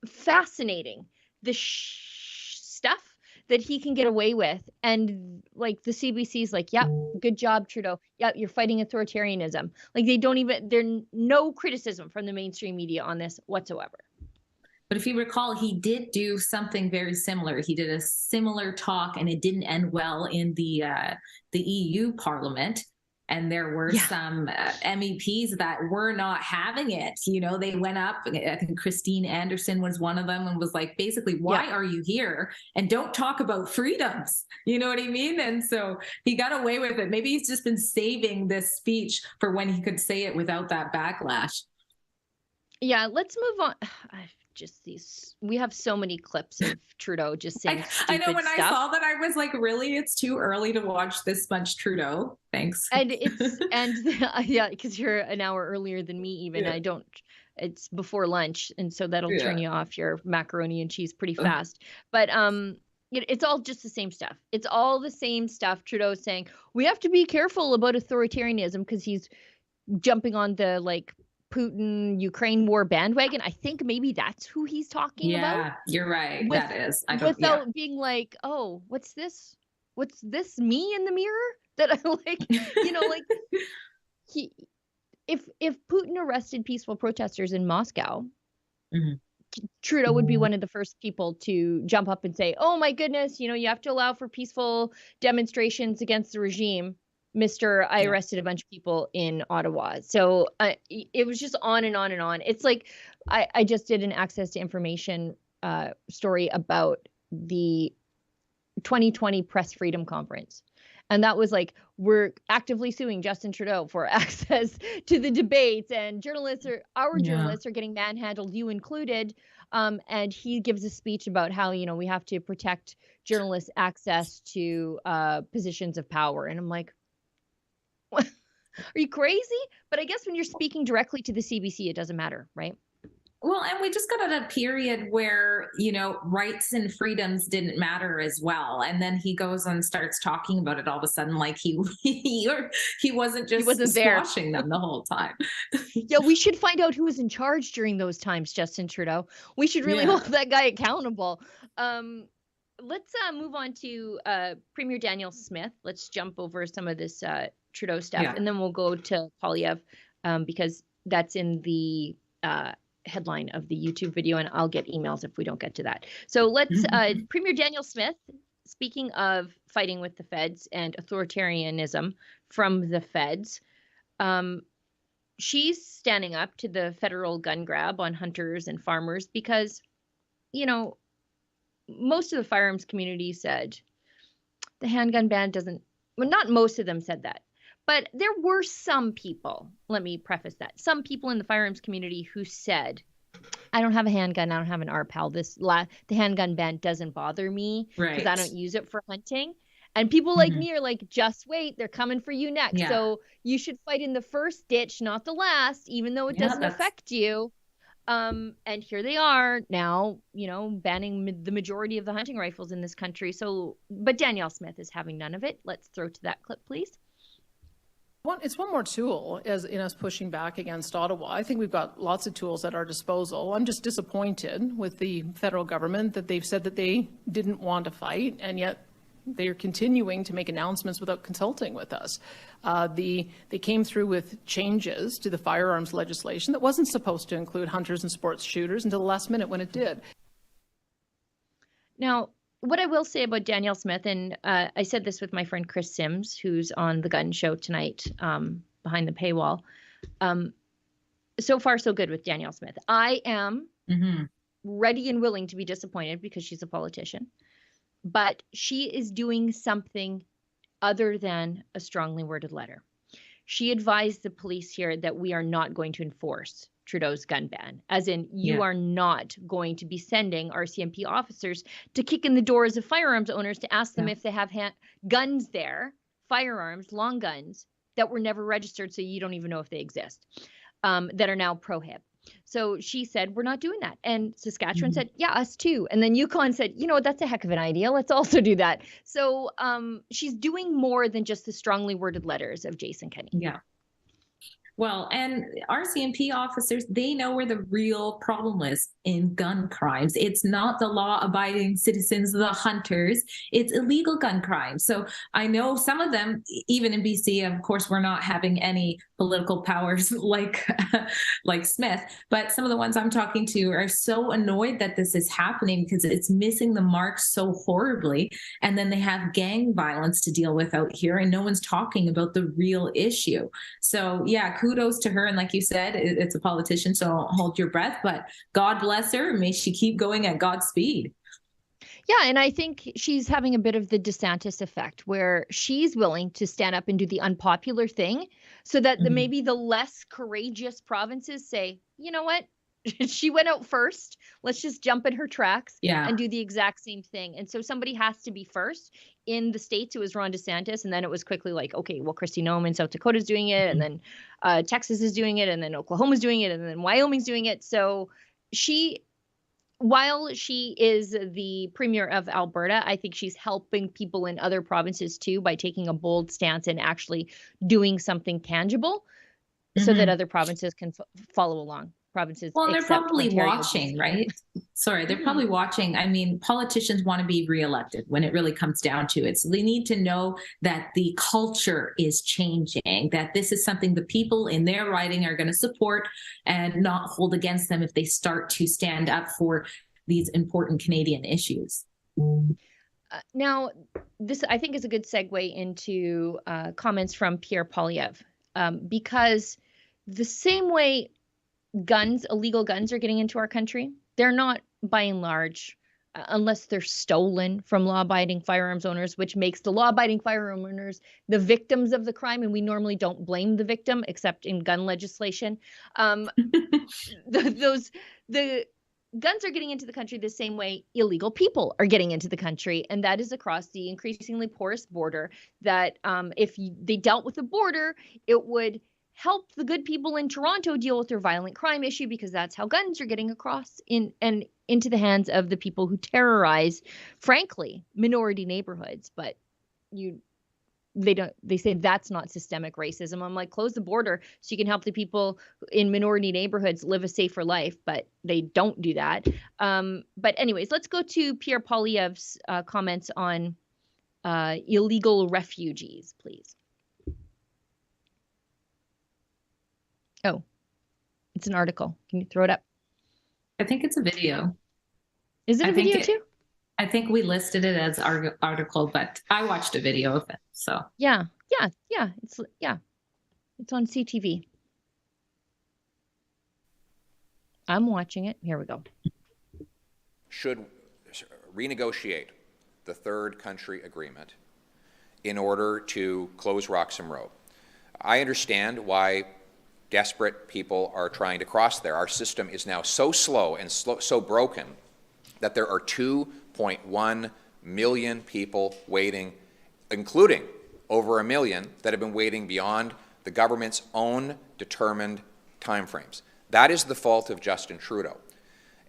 fascinating, the stuff that he can get away with. And like the CBC's like, yeah, good job, Trudeau. Yeah, you're fighting authoritarianism. Like, there's no criticism from the mainstream media on this whatsoever. But if you recall, he did do something very similar. He did a similar talk, and it didn't end well in the EU Parliament. And there were some MEPs that were not having it. You know, they went up. I think Christine Anderson was one of them, and was like, basically, why are you here? And don't talk about freedoms. You know what I mean? And so he got away with it. Maybe he's just been saving this speech for when he could say it without that backlash. Yeah, let's move on. We have so many clips of Trudeau just saying I know, when stuff. I saw that, I was like, really, it's too early to watch this much Trudeau. Thanks. And yeah, because you're an hour earlier than me even. It's before lunch, and so that'll turn you off your macaroni and cheese pretty fast. But it's all just the same stuff. It's all the same stuff. Trudeau saying we have to be careful about authoritarianism because he's jumping on the like Putin Ukraine war bandwagon. I think maybe that's who he's talking about. Yeah, you're right. That is. Without being like, oh, what's this? What's this, me in the mirror? That I like, like if Putin arrested peaceful protesters in Moscow, Trudeau would be one of the first people to jump up and say, oh my goodness, you have to allow for peaceful demonstrations against the regime. Mr. I arrested a bunch of people in Ottawa. So it was just on and on and on. It's like I just did an Access to Information story about the 2020 Press Freedom Conference. And that was like, we're actively suing Justin Trudeau for access to the debates, and journalists are getting manhandled, you included. And he gives a speech about how, we have to protect journalists' access to positions of power. And I'm like, are you crazy? But I guess when you're speaking directly to the CBC, it doesn't matter, right? Well, and we just got at a period where, rights and freedoms didn't matter as well. And then he goes and starts talking about it all of a sudden, like he wasn't squashing them the whole time. Yeah, we should find out who was in charge during those times, Justin Trudeau. We should really hold that guy accountable. Let's move on to Premier Daniel Smith. Let's jump over some of this Trudeau stuff, and then we'll go to Poilievre because that's in the headline of the YouTube video, and I'll get emails if we don't get to that. So let's Premier Daniel Smith, speaking of fighting with the feds and authoritarianism from the feds, she's standing up to the federal gun grab on hunters and farmers because, most of the firearms community said the handgun ban doesn't, well, not most of them said that, but there were some people, let me preface that, some people in the firearms community who said, I don't have a handgun, I don't have an RPAL, the handgun ban doesn't bother me because I don't use it for hunting. And people like me are like, just wait, they're coming for you next. Yeah. So you should fight in the first ditch, not the last, even though it doesn't affect you. And here they are now, banning the majority of the hunting rifles in this country. So, but Danielle Smith is having none of it. Let's throw to that clip, please. It's one more tool as in us pushing back against Ottawa. I think we've got lots of tools at our disposal. I'm just disappointed with the federal government that they've said that they didn't want to fight, and yet they're continuing to make announcements without consulting with us. They came through with changes to the firearms legislation that wasn't supposed to include hunters and sports shooters until the last minute when it did. Now, what I will say about Danielle Smith, and I said this with my friend Chris Sims, who's on the Gun Show tonight, behind the paywall. So far, so good with Danielle Smith. I am ready and willing to be disappointed because she's a politician. But she is doing something other than a strongly worded letter. She advised the police here that we are not going to enforce Trudeau's gun ban, as in you are not going to be sending RCMP officers to kick in the doors of firearms owners to ask them if they have guns there, firearms, long guns, that were never registered, so you don't even know if they exist, that are now prohib. So she said, we're not doing that. And Saskatchewan said, yeah, us too. And then Yukon said, that's a heck of an idea. Let's also do that. So she's doing more than just the strongly worded letters of Jason Kenney. Yeah. Well, and RCMP officers, they know where the real problem is in gun crimes. It's not the law-abiding citizens, the hunters. It's illegal gun crimes. So I know some of them, even in BC, of course, we're not having any political powers like Smith, but some of the ones I'm talking to are so annoyed that this is happening because it's missing the mark so horribly. And then they have gang violence to deal with out here, and no one's talking about the real issue. So yeah, kudos to her. And like you said, it's a politician, so hold your breath, but God bless her. May she keep going at God's speed. Yeah, and I think she's having a bit of the DeSantis effect where she's willing to stand up and do the unpopular thing so that maybe the less courageous provinces say, you know what? She went out first. Let's just jump in her tracks and do the exact same thing. And so somebody has to be first. In the States, it was Ron DeSantis. And then it was quickly like, okay, well, Kristi Noem in South Dakota's doing it. And then Texas is doing it. And then Oklahoma's doing it. And then Wyoming's doing it. So while she is the premier of Alberta, I think she's helping people in other provinces too by taking a bold stance and actually doing something tangible so that other provinces can follow along. Provinces. Well, they're probably Ontario, watching, right? Sorry, they're probably watching. I mean, politicians want to be reelected when it really comes down to it. So they need to know that the culture is changing, that this is something the people in their riding are going to support and not hold against them if they start to stand up for these important Canadian issues. Now, this I think is a good segue into comments from Pierre Poilievre, because the same way illegal guns are getting into our country, they're not by and large, unless they're stolen from law-abiding firearms owners, which makes the law-abiding firearm owners the victims of the crime. And we normally don't blame the victim, except in gun legislation. The guns are getting into the country the same way illegal people are getting into the country. And that is across the increasingly porous border that if they dealt with the border, it would help the good people in Toronto deal with their violent crime issue, because that's how guns are getting across into the hands of the people who terrorize, frankly, minority neighborhoods. But they say that's not systemic racism. I'm like, close the border so you can help the people in minority neighborhoods live a safer life, but they don't do that. But anyways, let's go to Pierre Poilievre's comments on illegal refugees, please. Oh, it's an article. Can you throw it up? I think it's a video. Is it a video too? I think we listed it as article, but I watched a video of it. So yeah. It's on CTV. I'm watching it. Here we go. Should renegotiate the third country agreement in order to close Roxham Road. I understand why desperate people are trying to cross there. Our system is now so slow and so broken that there are 2.1 million people waiting, including over 1 million that have been waiting beyond the government's own determined timeframes. That is the fault of Justin Trudeau.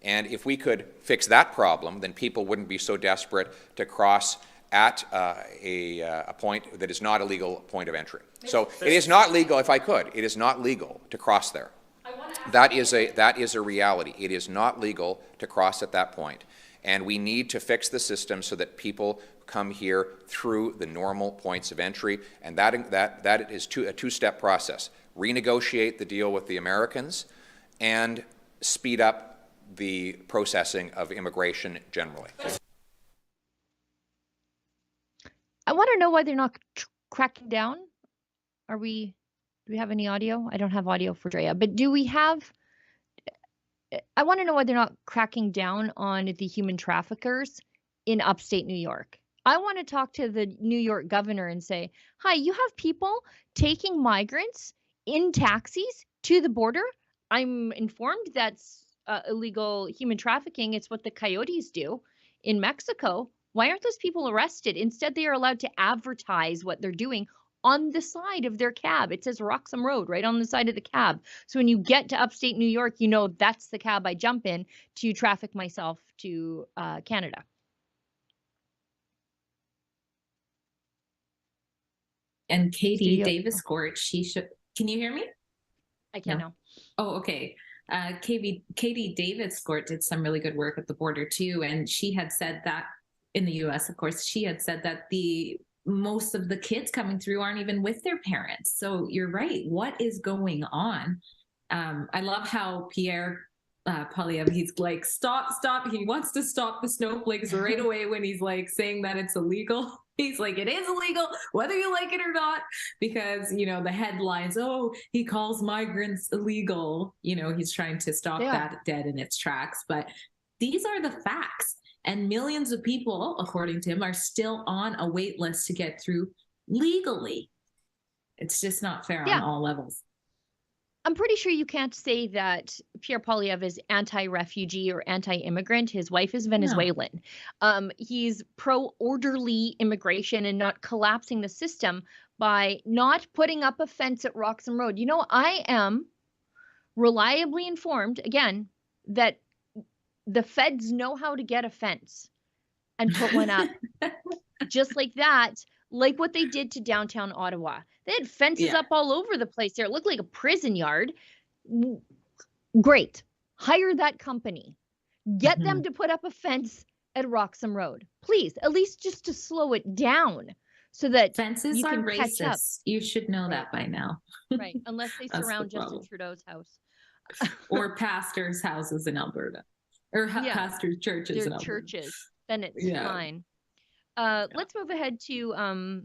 And if we could fix that problem, then people wouldn't be so desperate to cross at a point that is not a legal point of entry. So it is not legal, if I could, it is not legal to cross there. That is a reality. It is not legal to cross at that point. And we need to fix the system so that people come here through the normal points of entry. And that is a two-step process. Renegotiate the deal with the Americans and speed up the processing of immigration generally. I want to know why they're not cracking down. Do we have any audio? I don't have audio for Drea, but do we have, I want to know why they're not cracking down on the human traffickers in upstate New York. I want to talk to the New York governor and say, hi, you have people taking migrants in taxis to the border. I'm informed that's illegal human trafficking. It's what the coyotes do in Mexico. Why aren't those people arrested? Instead, they are allowed to advertise what they're doing on the side of their cab. It says Roxham Road right on the side of the cab. So when you get to upstate New York, you know that's the cab I jump in to traffic myself to Canada. And Katie Davis Court, can you hear me? I can now. Oh, okay. Katie Davis Court did some really good work at the border too. And she had said that in the US, of course, she had said that most of the kids coming through aren't even with their parents. So you're right. What is going on? I love how Pierre Poilievre, he's like, stop. He wants to stop the snowflakes right away when he's like saying that it's illegal. He's like, it is illegal, whether you like it or not, because, the headlines, oh, he calls migrants illegal. He's trying to stop that dead in its tracks. But these are the facts. And millions of people, according to him, are still on a wait list to get through legally. It's just not fair on all levels. I'm pretty sure you can't say that Pierre Poilievre is anti-refugee or anti-immigrant. His wife is Venezuelan. No. He's pro-orderly immigration and not collapsing the system by not putting up a fence at Roxham Road. I am reliably informed, again, that the feds know how to get a fence and put one up. Just like that, like what they did to downtown Ottawa. They had fences up all over the place there. It looked like a prison yard. Great. Hire that company. Get them to put up a fence at Roxham Road. Please, at least just to slow it down so that fences you can are catch up. racist. You should know that by now. Right. Unless they surround Justin Trudeau's house. Or pastors' houses in Alberta. Or pastors' churches in Alberta. Churches. Then it's fine. Let's move ahead to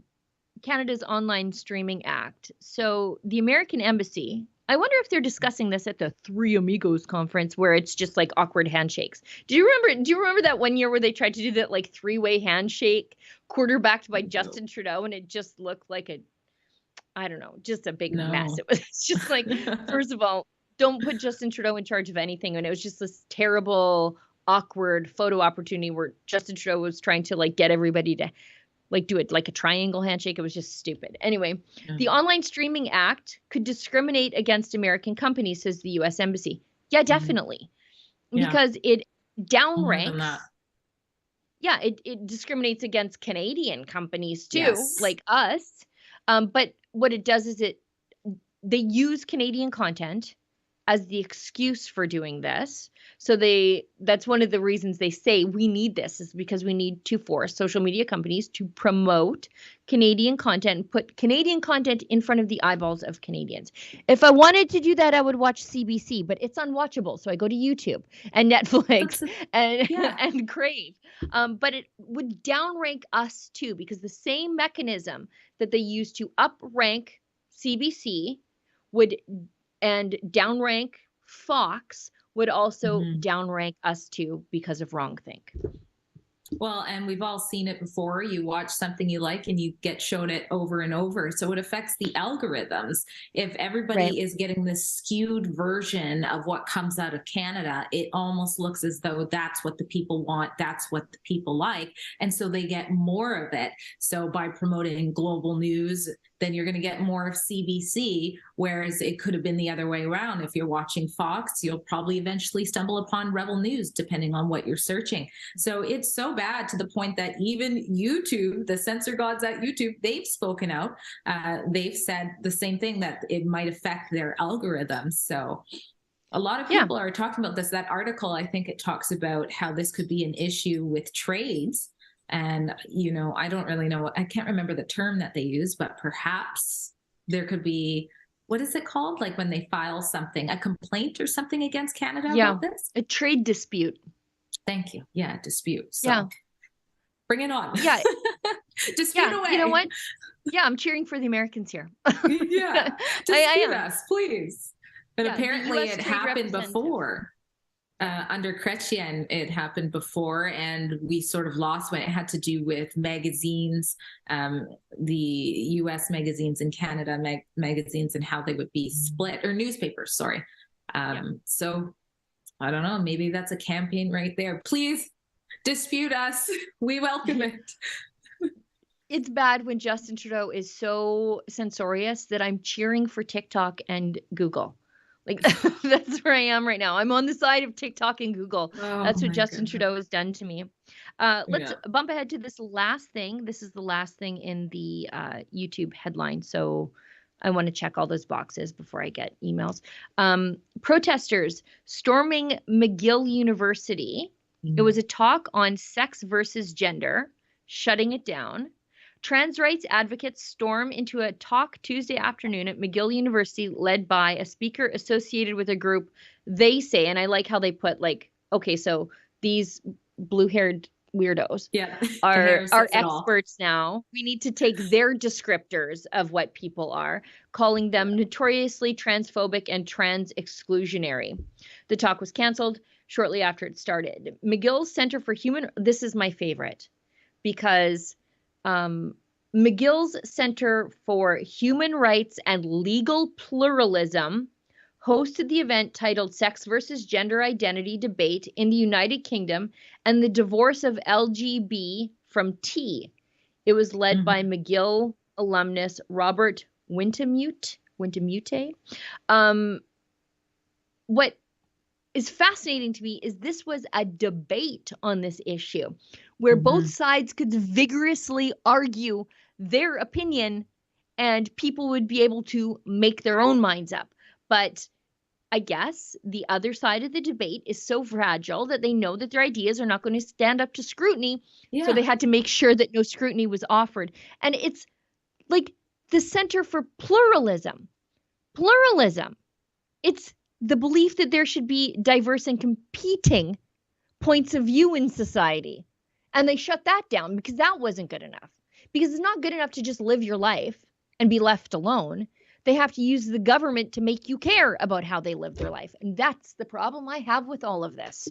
Canada's Online Streaming Act. So the American Embassy, I wonder if they're discussing this at the Three Amigos conference where it's just like awkward handshakes. Do you remember that one year where they tried to do that like three-way handshake quarterbacked by Justin Trudeau and it just looked like just a big mess. It was just like, first of all, don't put Justin Trudeau in charge of anything. And it was just this terrible, awkward photo opportunity where Justin Trudeau was trying to like get everybody to like do it like a triangle handshake. It was just stupid. Anyway, the Online Streaming Act could discriminate against American companies, says the U.S. Embassy. Yeah, definitely. Because it downranks. It discriminates against Canadian companies too, like us. But what it does is they use Canadian content as the excuse for doing this. So that's one of the reasons they say we need this, is because we need to force social media companies to promote Canadian content and put Canadian content in front of the eyeballs of Canadians. If I wanted to do that, I would watch CBC, but it's unwatchable. So I go to YouTube and Netflix and Crave. But it would downrank us too, because the same mechanism that they use to uprank CBC and downrank Fox would also downrank us two because of wrongthink. Well, and we've all seen it before. You watch something you like and you get shown it over and over. So it affects the algorithms. If everybody is getting this skewed version of what comes out of Canada, it almost looks as though that's what the people want. That's what the people like. And so they get more of it. So by promoting global news, then you're going to get more of CBC, whereas it could have been the other way around. If you're watching Fox, you'll probably eventually stumble upon Rebel News, depending on what you're searching. So it's so bad to the point that even YouTube, the censor gods at YouTube, they've spoken out. They've said the same thing, that it might affect their algorithms. So a lot of people are talking about this. That article, I think it talks about how this could be an issue with trades. And, you know, I don't really know, I can't remember the term that they use, but perhaps there could be, what is it called? Like when they file something, a complaint or something against Canada about this? A trade dispute. Thank you. Yeah, dispute. So bring it on. Yeah. Dispute away. You know what? Yeah, I'm cheering for the Americans here. Yeah. Dispute us, please. But Yeah, apparently US it trade happened representative. before. Under Chrétien, it happened before, and we sort of lost when it had to do with magazines, the U.S. magazines and Canada magazines, and how they would be split, or newspapers, sorry. So I don't know, maybe that's a campaign right there. Please dispute us. We welcome it. It's bad when Justin Trudeau is so censorious that I'm cheering for TikTok and Google. Like, that's where I am right now. I'm on the side of TikTok and Google. That's what Justin Trudeau has done to me. Let's bump ahead to this last thing. This is the last thing in the YouTube headline. So I want to check all those boxes before I get emails. Protesters storming McGill University. It was a talk on sex versus gender, shutting it down. Trans rights advocates storm into a talk Tuesday afternoon at McGill University led by a speaker associated with a group, they say, and I like how they put like, okay, so these blue-haired weirdos are experts now. We need to take their descriptors of what people are, calling them notoriously transphobic and trans exclusionary. The talk was canceled shortly after it started. McGill's Center for Human, this is my favorite, because McGill's Center for Human Rights and Legal Pluralism hosted the event titled Sex versus Gender Identity Debate in the United Kingdom and the Divorce of LGB from T. It was led by McGill alumnus Robert Wintemute. What is fascinating to me is this was a debate on this issue where both sides could vigorously argue their opinion and people would be able to make their own minds up. But I guess the other side of the debate is so fragile that they know that their ideas are not going to stand up to scrutiny. So they had to make sure that no scrutiny was offered. And it's like the Center for Pluralism. It's the belief that there should be diverse and competing points of view in society. And they shut that down because that wasn't good enough. Because it's not good enough to just live your life and be left alone. They have to use the government to make you care about how they live their life. And that's the problem I have with all of this.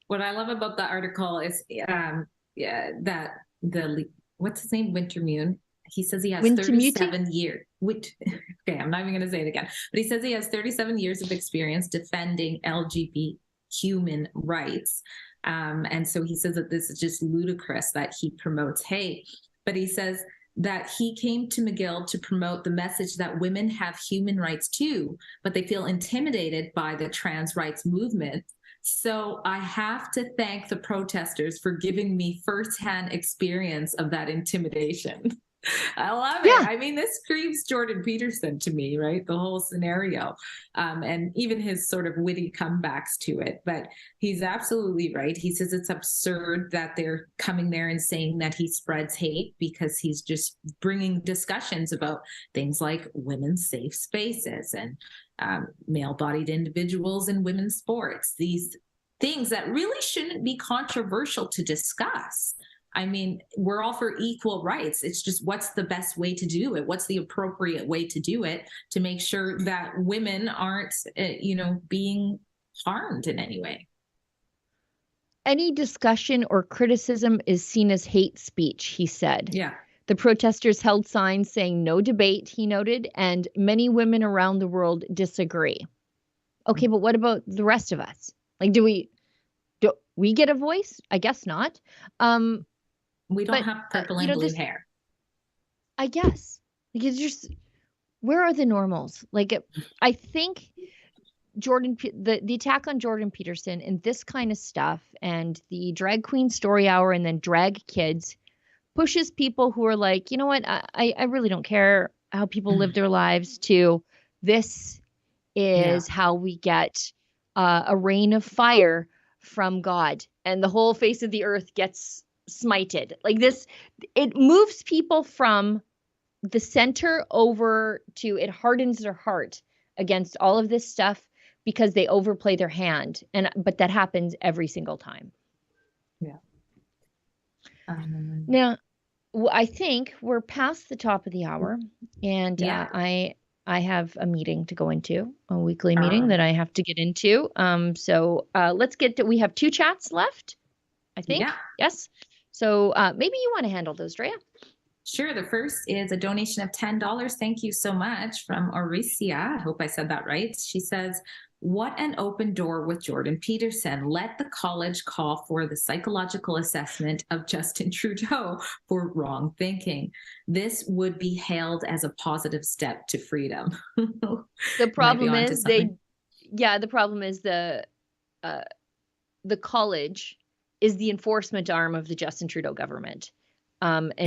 What I love about the article is that what's his name? Wintermune. He says he has 37 years. Okay, I'm not even going to say it again. But he says he has 37 years of experience defending LGBT human rights. And so he says that this is just ludicrous that he promotes hate. But he says that he came to McGill to promote the message that women have human rights too, but they feel intimidated by the trans rights movement. So I have to thank the protesters for giving me firsthand experience of that intimidation. I love it. I mean, this screams Jordan Peterson to me, right? The whole scenario. And even his sort of witty comebacks to it. But he's absolutely right. He says it's absurd that they're coming there and saying that he spreads hate because he's just bringing discussions about things like women's safe spaces and male-bodied individuals in women's sports. These things that really shouldn't be controversial to discuss. I mean, we're all for equal rights. It's just what's the best way to do it? What's the appropriate way to do it to make sure that women aren't, being harmed in any way. Any discussion or criticism is seen as hate speech, he said. Yeah. The protesters held signs saying no debate, he noted, and many women around the world disagree. Okay, but what about the rest of us? Like, do we get a voice? I guess not. We don't have purple and blue hair. I guess. Like, it's just, where are the normals? Like, I think the attack on Jordan Peterson and this kind of stuff and the drag queen story hour and then drag kids pushes people who are like, you know what, I really don't care how people live their lives, to this is how we get a rain of fire from God and the whole face of the earth gets smited. Like this, it moves people from the center over to, it hardens their heart against all of this stuff because they overplay their hand. But that happens every single time. Yeah. Now, I think we're past the top of the hour, and I have a meeting to go into, a weekly meeting that I have to get into. So let's get to, we have 2 chats left, I think. Yeah. Yes. So maybe you want to handle those, Drea. Sure. The first is a donation of $10. Thank you so much, from Auricia. I hope I said that right. She says, what an open door with Jordan Peterson. Let the college call for the psychological assessment of Justin Trudeau for wrong thinking. This would be hailed as a positive step to freedom. The problem is the problem is the college is the enforcement arm of the Justin Trudeau government.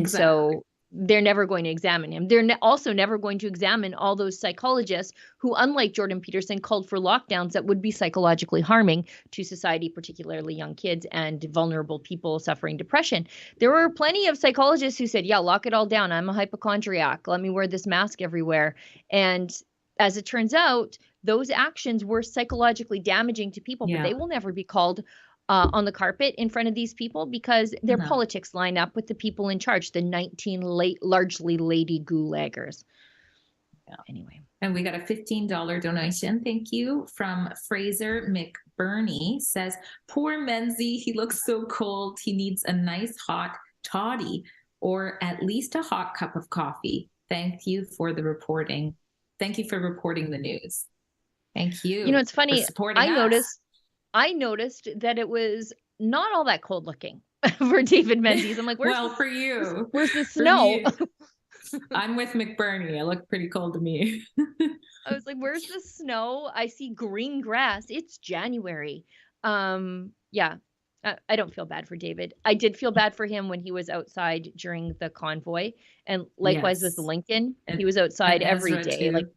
So they're never going to examine him. They're also never going to examine all those psychologists who, unlike Jordan Peterson, called for lockdowns that would be psychologically harming to society, particularly young kids and vulnerable people suffering depression. There were plenty of psychologists who said, yeah, lock it all down. I'm a hypochondriac. Let me wear this mask everywhere. And as it turns out, those actions were psychologically damaging to people, but they will never be called on the carpet in front of these people because their politics line up with the people in charge, the 19 largely lady gulaggers. Anyway. And we got a $15 donation. Thank you, from Fraser McBurney. Says, poor Menzies, he looks so cold. He needs a nice hot toddy or at least a hot cup of coffee. Thank you for the reporting. Thank you for reporting the news. Thank you. You know, it's funny. I noticed that it was not all that cold looking for David Menzies. I'm like, for you. Where's the snow? I'm with McBurney. It looked pretty cold to me. I was like, where's the snow? I see green grass. It's January. I don't feel bad for David. I did feel bad for him when he was outside during the convoy. And likewise with Lincoln, he was outside every day. Like,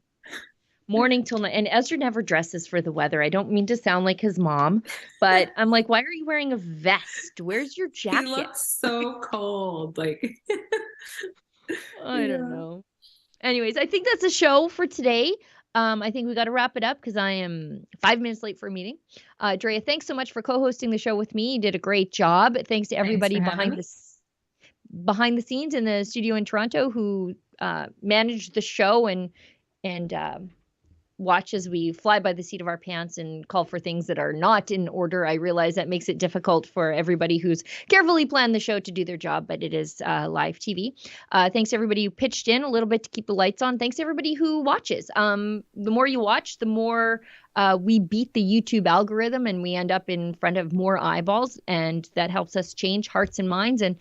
morning till night. And Ezra never dresses for the weather. I don't mean to sound like his mom, but I'm like, why are you wearing a vest? Where's your jacket? He looks so cold. Like, I don't know. Anyways, I think that's a show for today. I think we got to wrap it up because I am 5 minutes late for a meeting. Drea, thanks so much for co-hosting the show with me. You did a great job. Thanks to everybody behind the scenes in the studio in Toronto who managed the show and watch as we fly by the seat of our pants and call for things that are not in order. I realize that makes it difficult for everybody who's carefully planned the show to do their job, but it is live TV. Thanks to everybody who pitched in a little bit to keep the lights on. Thanks to everybody who watches. The more you watch, the more we beat the YouTube algorithm and we end up in front of more eyeballs, and that helps us change hearts and minds and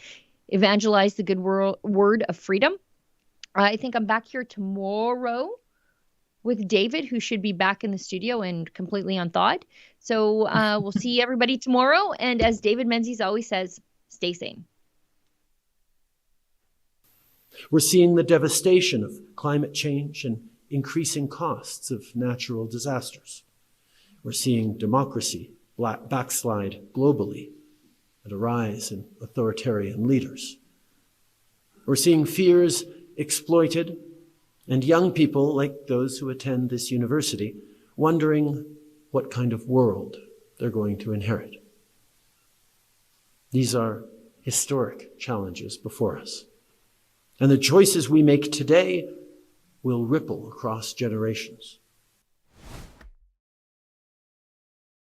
evangelize the good word of freedom. I think I'm back here tomorrow with David, who should be back in the studio and completely unthawed. So we'll see everybody tomorrow. And as David Menzies always says, stay sane. We're seeing the devastation of climate change and increasing costs of natural disasters. We're seeing democracy backslide globally and a rise in authoritarian leaders. We're seeing fears exploited, and young people, like those who attend this university, wondering what kind of world they're going to inherit. These are historic challenges before us. And the choices we make today will ripple across generations.